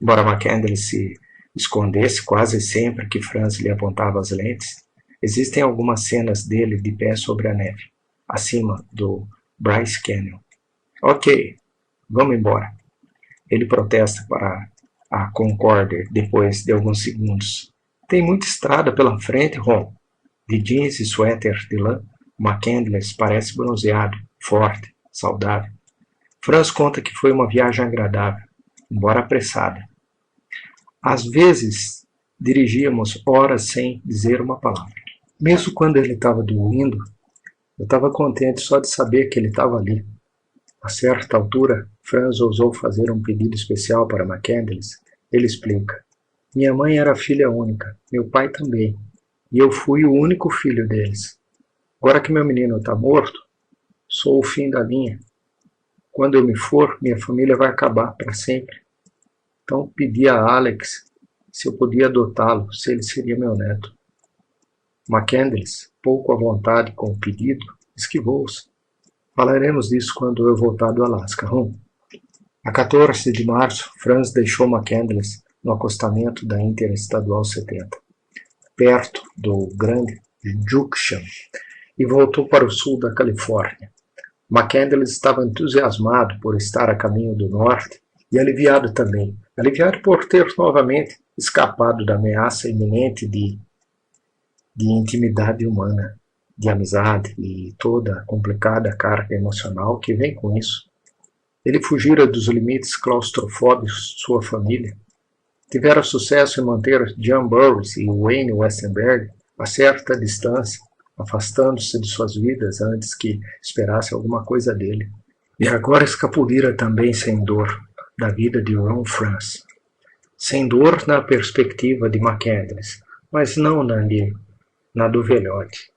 Embora McCandless se escondesse quase sempre que Franz lhe apontava as lentes, existem algumas cenas dele de pé sobre a neve, acima do Bryce Canyon. Ok, vamos embora. Ele protesta para a Concorde depois de alguns segundos. Tem muita estrada pela frente, Ron. De jeans e suéter de lã, McCandless parece bronzeado, forte, saudável. Franz conta que foi uma viagem agradável, embora apressada. Às vezes, dirigíamos horas sem dizer uma palavra. Mesmo quando ele estava dormindo, eu estava contente só de saber que ele estava ali. A certa altura, Franz ousou fazer um pedido especial para McCandless. Ele explica. Minha mãe era filha única, meu pai também, e eu fui o único filho deles. Agora que meu menino está morto, sou o fim da linha. Quando eu me for, minha família vai acabar para sempre. Então pedi a Alex se eu podia adotá-lo, se ele seria meu neto. McCandless, pouco à vontade com o pedido, esquivou-se. Falaremos disso quando eu voltar do Alasca, Ron. A 14 de março, Franz deixou McCandless no acostamento da Interestadual 70, perto do Grand Junction, e voltou para o sul da Califórnia. McCandless estava entusiasmado por estar a caminho do norte e aliviado também, aliviado por ter novamente escapado da ameaça iminente de intimidade humana, de amizade e toda a complicada carga emocional que vem com isso. Ele fugira dos limites claustrofóbicos de sua família. Tivera sucesso em manter John Burroughs e Wayne Westenberg a certa distância, afastando-se de suas vidas antes que esperasse alguma coisa dele. E agora escapulira também sem dor da vida de Ron Franz. Sem dor na perspectiva de McCandless, mas não na do velhote.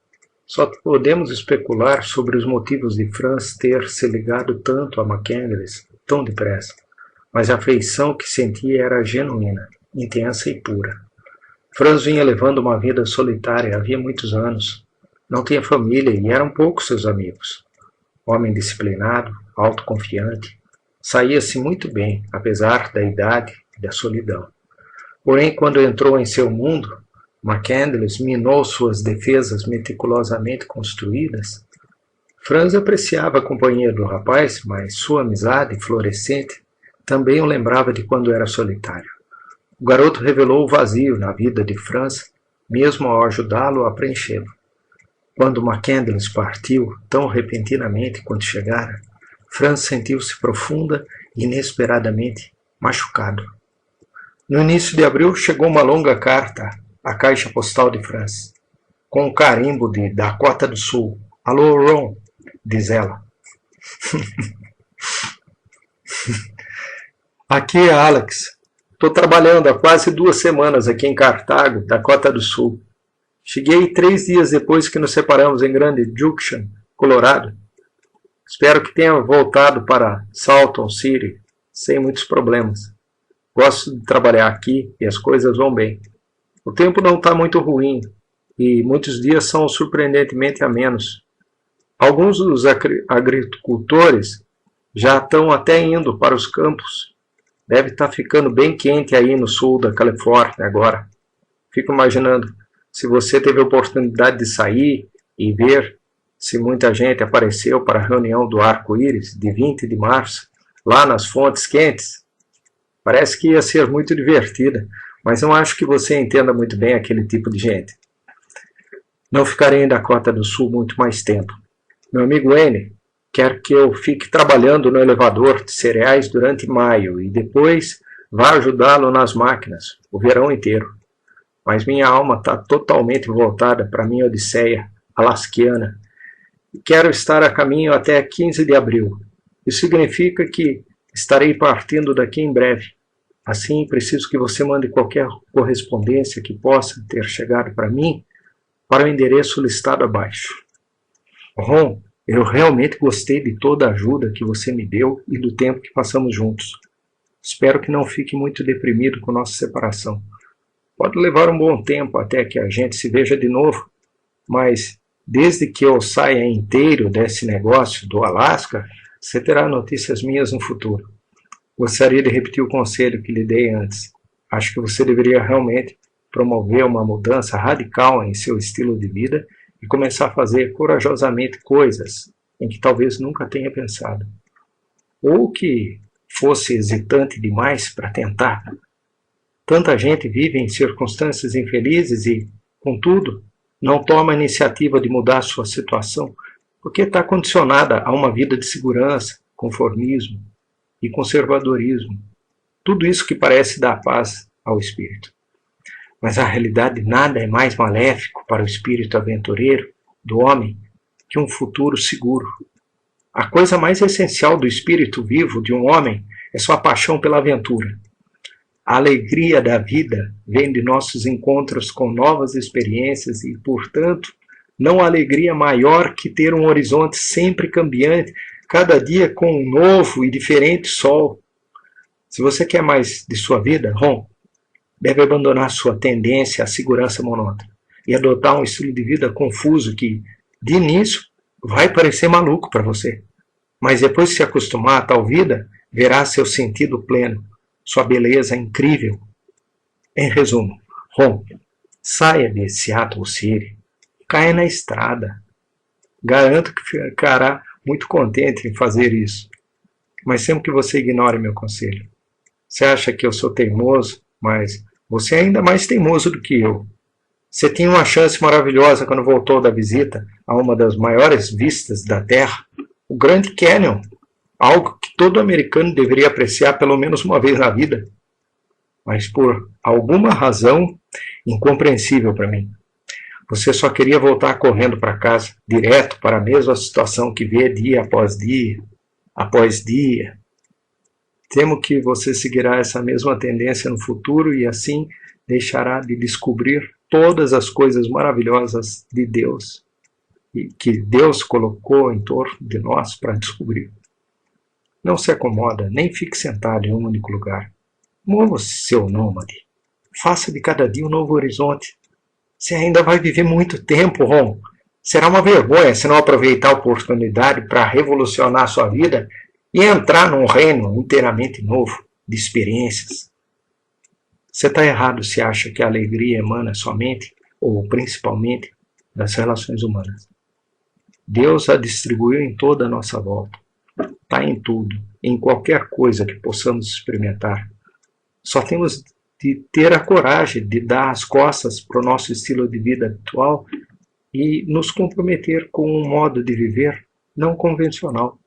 Só podemos especular sobre os motivos de Franz ter se ligado tanto a McCandless tão depressa, mas a afeição que sentia era genuína, intensa e pura. Franz vinha levando uma vida solitária havia muitos anos. Não tinha família e eram poucos seus amigos. Homem disciplinado, autoconfiante, saía-se muito bem, apesar da idade e da solidão. Porém, quando entrou em seu mundo, McCandless minou suas defesas meticulosamente construídas. Franz apreciava a companhia do rapaz, mas sua amizade florescente também o lembrava de quando era solitário. O garoto revelou o vazio na vida de Franz, mesmo ao ajudá-lo a preenchê-lo. Quando McCandless partiu, tão repentinamente quanto chegara, Franz sentiu-se profunda e inesperadamente machucado. No início de abril chegou uma longa carta à caixa postal de Franz, com um carimbo de Dakota do Sul. Alô, Ron, diz ela. Aqui é Alex. Estou trabalhando há quase 2 semanas aqui em Cartago, Dakota do Sul. Cheguei 3 dias depois que nos separamos em Grand Junction, Colorado. Espero que tenha voltado para Salton City sem muitos problemas. Gosto de trabalhar aqui e as coisas vão bem. O tempo não está muito ruim e muitos dias são surpreendentemente amenos. Alguns dos agricultores já estão até indo para os campos. Deve estar ficando bem quente aí no sul da Califórnia agora. Fico imaginando se você teve a oportunidade de sair e ver se muita gente apareceu para a reunião do Arco-Íris de 20 de março, lá nas Fontes Quentes. Parece que ia ser muito divertida, mas não acho que você entenda muito bem aquele tipo de gente. Não ficarei em Dakota do Sul muito mais tempo. Meu amigo Wayne quer que eu fique trabalhando no elevador de cereais durante maio e depois vá ajudá-lo nas máquinas, o verão inteiro. Mas minha alma está totalmente voltada para minha odisseia alasquiana e quero estar a caminho até 15 de abril. Isso significa que estarei partindo daqui em breve. Assim, preciso que você mande qualquer correspondência que possa ter chegado para mim para o endereço listado abaixo. Ron, eu realmente gostei de toda a ajuda que você me deu e do tempo que passamos juntos. Espero que não fique muito deprimido com nossa separação. Pode levar um bom tempo até que a gente se veja de novo, mas desde que eu saia inteiro desse negócio do Alasca, você terá notícias minhas no futuro. Gostaria de repetir o conselho que lhe dei antes. Acho que você deveria realmente promover uma mudança radical em seu estilo de vida e começar a fazer corajosamente coisas em que talvez nunca tenha pensado. Ou que fosse hesitante demais para tentar. Tanta gente vive em circunstâncias infelizes e, contudo, não toma a iniciativa de mudar sua situação porque está condicionada a uma vida de segurança, conformismo e conservadorismo. Tudo isso que parece dar paz ao espírito. Mas a realidade nada é mais maléfico para o espírito aventureiro do homem que um futuro seguro. A coisa mais essencial do espírito vivo de um homem é sua paixão pela aventura. A alegria da vida vem de nossos encontros com novas experiências e, portanto, não há alegria maior que ter um horizonte sempre cambiante, cada dia com um novo e diferente sol. Se você quer mais de sua vida, Ron, deve abandonar sua tendência à segurança monótona e adotar um estilo de vida confuso que, de início, vai parecer maluco para você. Mas depois de se acostumar a tal vida, verá seu sentido pleno, sua beleza incrível. Em resumo, Ron, saia de Seattle City, caia na estrada. Garanto que ficará muito contente em fazer isso. Mas sempre que você ignore meu conselho. Você acha que eu sou teimoso, mas você é ainda mais teimoso do que eu. Você tinha uma chance maravilhosa quando voltou da visita a uma das maiores vistas da Terra, o Grand Canyon, algo que todo americano deveria apreciar pelo menos uma vez na vida. Mas por alguma razão incompreensível para mim, você só queria voltar correndo para casa, direto para a mesma situação que vê dia após dia, após dia. Temo que você seguirá essa mesma tendência no futuro e assim deixará de descobrir todas as coisas maravilhosas de Deus e que Deus colocou em torno de nós para descobrir. Não se acomoda, nem fique sentado em um único lugar. Mova-se, seu nômade. Faça de cada dia um novo horizonte. Você ainda vai viver muito tempo, Ron. Será uma vergonha se não aproveitar a oportunidade para revolucionar sua vida e entrar num reino inteiramente novo de experiências. Você está errado se acha que a alegria emana somente, ou principalmente, das relações humanas. Deus a distribuiu em toda a nossa volta. Está em tudo, em qualquer coisa que possamos experimentar. Só temos de ter a coragem de dar as costas para o nosso estilo de vida habitual e nos comprometer com um modo de viver não convencional.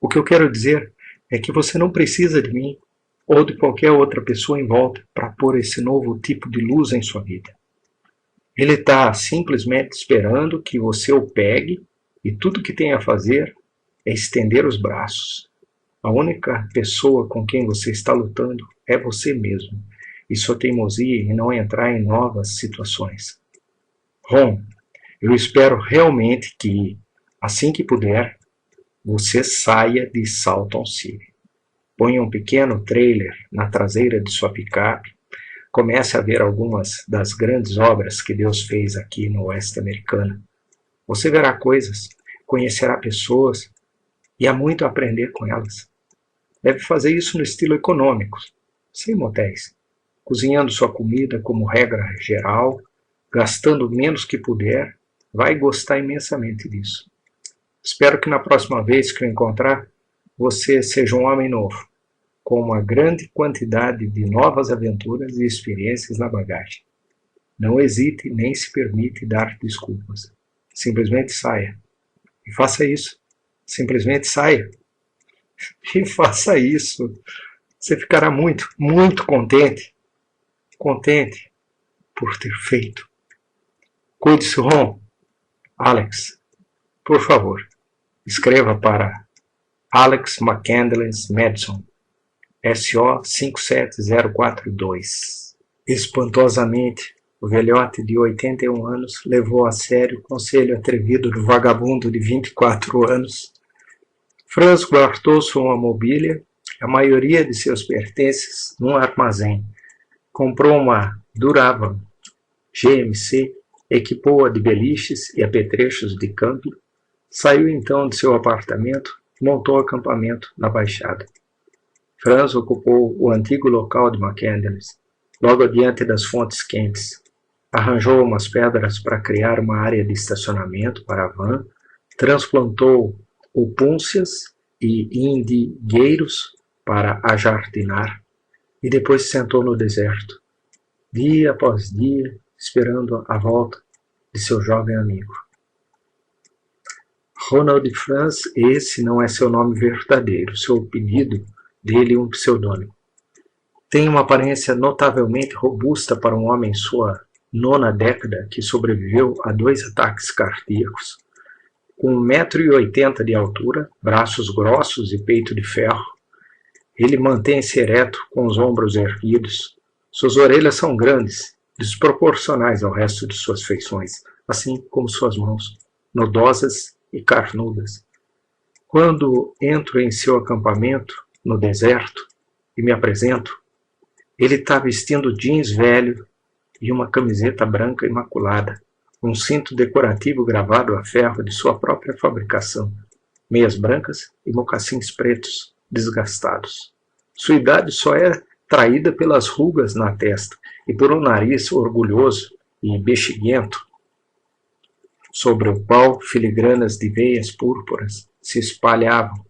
O que eu quero dizer é que você não precisa de mim ou de qualquer outra pessoa em volta para pôr esse novo tipo de luz em sua vida. Ele está simplesmente esperando que você o pegue e tudo que tem a fazer é estender os braços. A única pessoa com quem você está lutando é você mesmo e sua teimosia em não entrar em novas situações. Ron, eu espero realmente que, assim que puder, você saia de Salton City. Ponha um pequeno trailer na traseira de sua picape, comece a ver algumas das grandes obras que Deus fez aqui no oeste americano. Você verá coisas, conhecerá pessoas e há muito a aprender com elas. Deve fazer isso no estilo econômico, sem motéis, cozinhando sua comida como regra geral, gastando menos que puder, vai gostar imensamente disso. Espero que na próxima vez que eu encontrar, você seja um homem novo, com uma grande quantidade de novas aventuras e experiências na bagagem. Não hesite nem se permite dar desculpas. Simplesmente saia. E faça isso. Simplesmente saia. E faça isso. Você ficará muito, muito contente. Contente por ter feito. Cuide-se, Ron. Alex, por favor, escreva para Alex McCandless Madison, SO 57042. Espantosamente, o velhote de 81 anos levou a sério o conselho atrevido do vagabundo de 24 anos. Franz guardou sua mobília, a maioria de seus pertences num armazém. Comprou uma Duravan GMC, equipou-a de beliches e apetrechos de camping, saiu então de seu apartamento e montou acampamento na Baixada. Franz ocupou o antigo local de McCandless, logo adiante das fontes quentes. Arranjou umas pedras para criar uma área de estacionamento para a van, transplantou opúncias e indigueiros para ajardinar e depois se sentou no deserto, dia após dia, esperando a volta de seu jovem amigo. Ronald Franz, esse não é seu nome verdadeiro, seu apelido dele um pseudônimo. Tem uma aparência notavelmente robusta para um homem em sua 9ª década que sobreviveu a 2 ataques cardíacos. Com 1,80 m de altura, braços grossos e peito de ferro, ele mantém-se ereto com os ombros erguidos. Suas orelhas são grandes, desproporcionais ao resto de suas feições, assim como suas mãos, nodosas e carnudas. Quando entro em seu acampamento, no deserto, e me apresento, ele está vestindo jeans velho e uma camiseta branca imaculada, um cinto decorativo gravado a ferro de sua própria fabricação, meias brancas e mocassins pretos, desgastados. Sua idade só é traída pelas rugas na testa e por um nariz orgulhoso e bexiguento, sobre o qual filigranas de veias púrpuras se espalhavam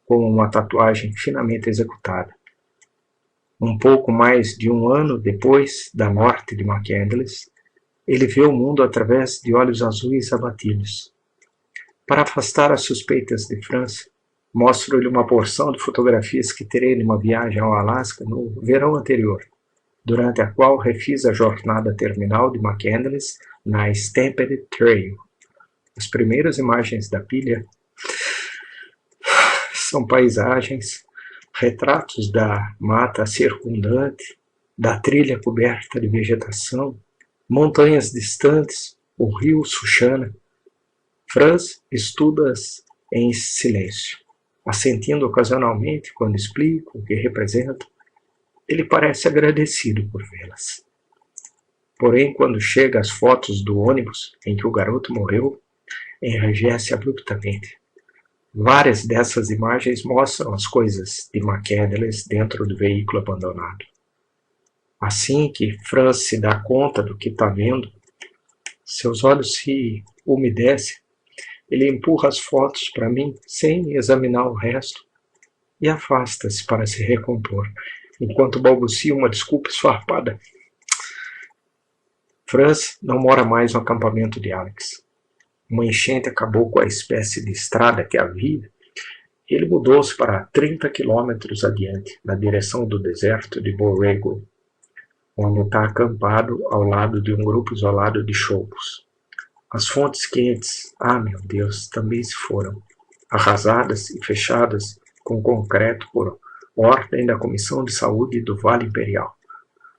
como uma tatuagem finamente executada. Um pouco mais de um ano depois da morte de McCandless, ele vê o mundo através de olhos azuis abatidos. Para afastar as suspeitas de Franz, mostro-lhe uma porção de fotografias que terei numa viagem ao Alasca no verão anterior, durante a qual refiz a jornada terminal de McCandless na Stampede Trail. As primeiras imagens da pilha são paisagens, retratos da mata circundante, da trilha coberta de vegetação, montanhas distantes, o rio Sushana. Franz estuda-as em silêncio, assentindo ocasionalmente quando explico o que representam. Ele parece agradecido por vê-las. Porém, quando chega às fotos do ônibus em que o garoto morreu, enrijece abruptamente. Várias dessas imagens mostram as coisas de McCandless dentro do veículo abandonado. Assim que Franz se dá conta do que está vendo, seus olhos se umedecem. Ele empurra as fotos para mim sem examinar o resto e afasta-se para se recompor, enquanto balbucia uma desculpa esfarrapada. Franz não mora mais no acampamento de Alex. Uma enchente acabou com a espécie de estrada que havia. Ele mudou-se para 30 quilômetros adiante, na direção do deserto de Borrego, onde está acampado ao lado de um grupo isolado de choupos. As fontes quentes, meu Deus, também se foram, arrasadas e fechadas com concreto por ordem da Comissão de Saúde do Vale Imperial.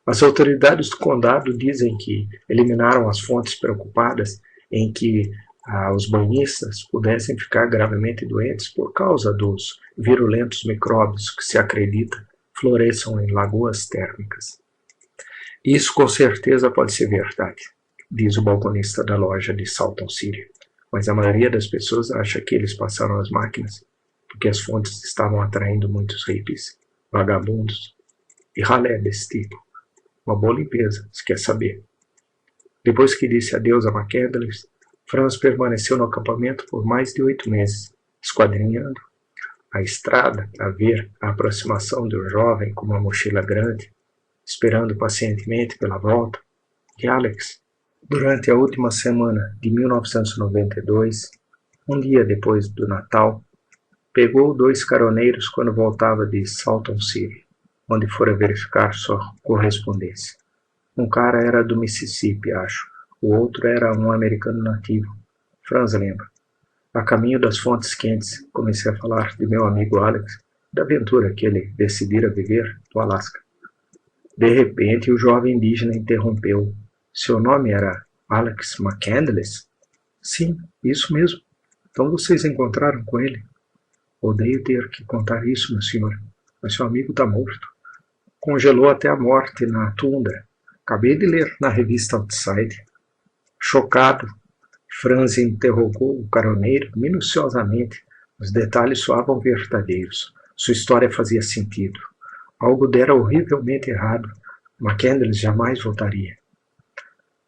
As autoridades do condado dizem que eliminaram as fontes preocupadas em que os banhistas pudessem ficar gravemente doentes por causa dos virulentos micróbios que se acredita floresçam em lagoas térmicas. Isso com certeza pode ser verdade, diz o balconista da loja de Salton City, mas a maioria das pessoas acha que eles passaram as máquinas porque as fontes estavam atraindo muitos hippies, vagabundos e ralé desse tipo. Uma boa limpeza, se quer saber. Depois que disse adeus a McCandless, Franz permaneceu no acampamento por mais de 8 meses, esquadrinhando a estrada para ver a aproximação do jovem com uma mochila grande, esperando pacientemente pela volta de Alex. Durante a última semana de 1992, um dia depois do Natal, pegou 2 caroneiros quando voltava de Salton City, onde fora verificar sua correspondência. Um cara era do Mississippi, acho. O outro era um americano nativo. Franz lembra. A caminho das fontes quentes, comecei a falar de meu amigo Alex, da aventura que ele decidira viver no Alasca. De repente, o jovem indígena interrompeu. Seu nome era Alex McCandless? Sim, isso mesmo. Então vocês encontraram com ele? Odeio ter que contar isso, meu senhor. mas seu amigo está morto. Congelou até a morte na tundra. Acabei de ler na revista Outside. Chocado, Franz interrogou o caroneiro minuciosamente. Os detalhes soavam verdadeiros. Sua história fazia sentido. Algo dera horrivelmente errado. McCandless jamais voltaria.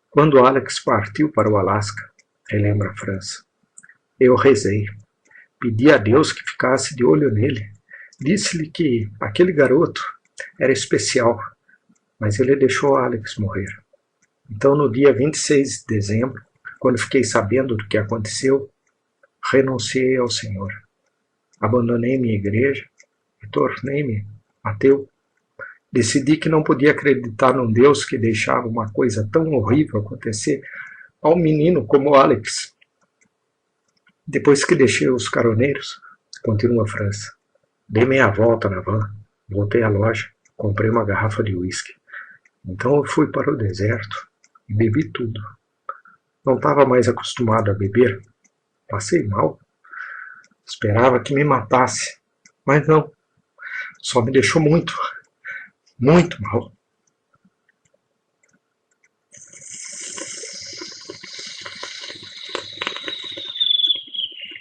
Quando Alex partiu para o Alasca, relembra Franz, eu rezei. Pedi a Deus que ficasse de olho nele. Disse-lhe que aquele garoto era especial, mas ele deixou Alex morrer. Então, no dia 26 de dezembro, quando fiquei sabendo do que aconteceu, renunciei ao Senhor. Abandonei minha igreja e tornei-me ateu. Decidi que não podia acreditar num Deus que deixava uma coisa tão horrível acontecer a um menino como Alex. Depois que deixei os caroneiros, continua Franz, dei meia volta na van, voltei à loja, comprei uma garrafa de uísque. Então eu fui para o deserto e bebi tudo. Não estava mais acostumado a beber. Passei mal. Esperava que me matasse, mas não. Só me deixou muito mal.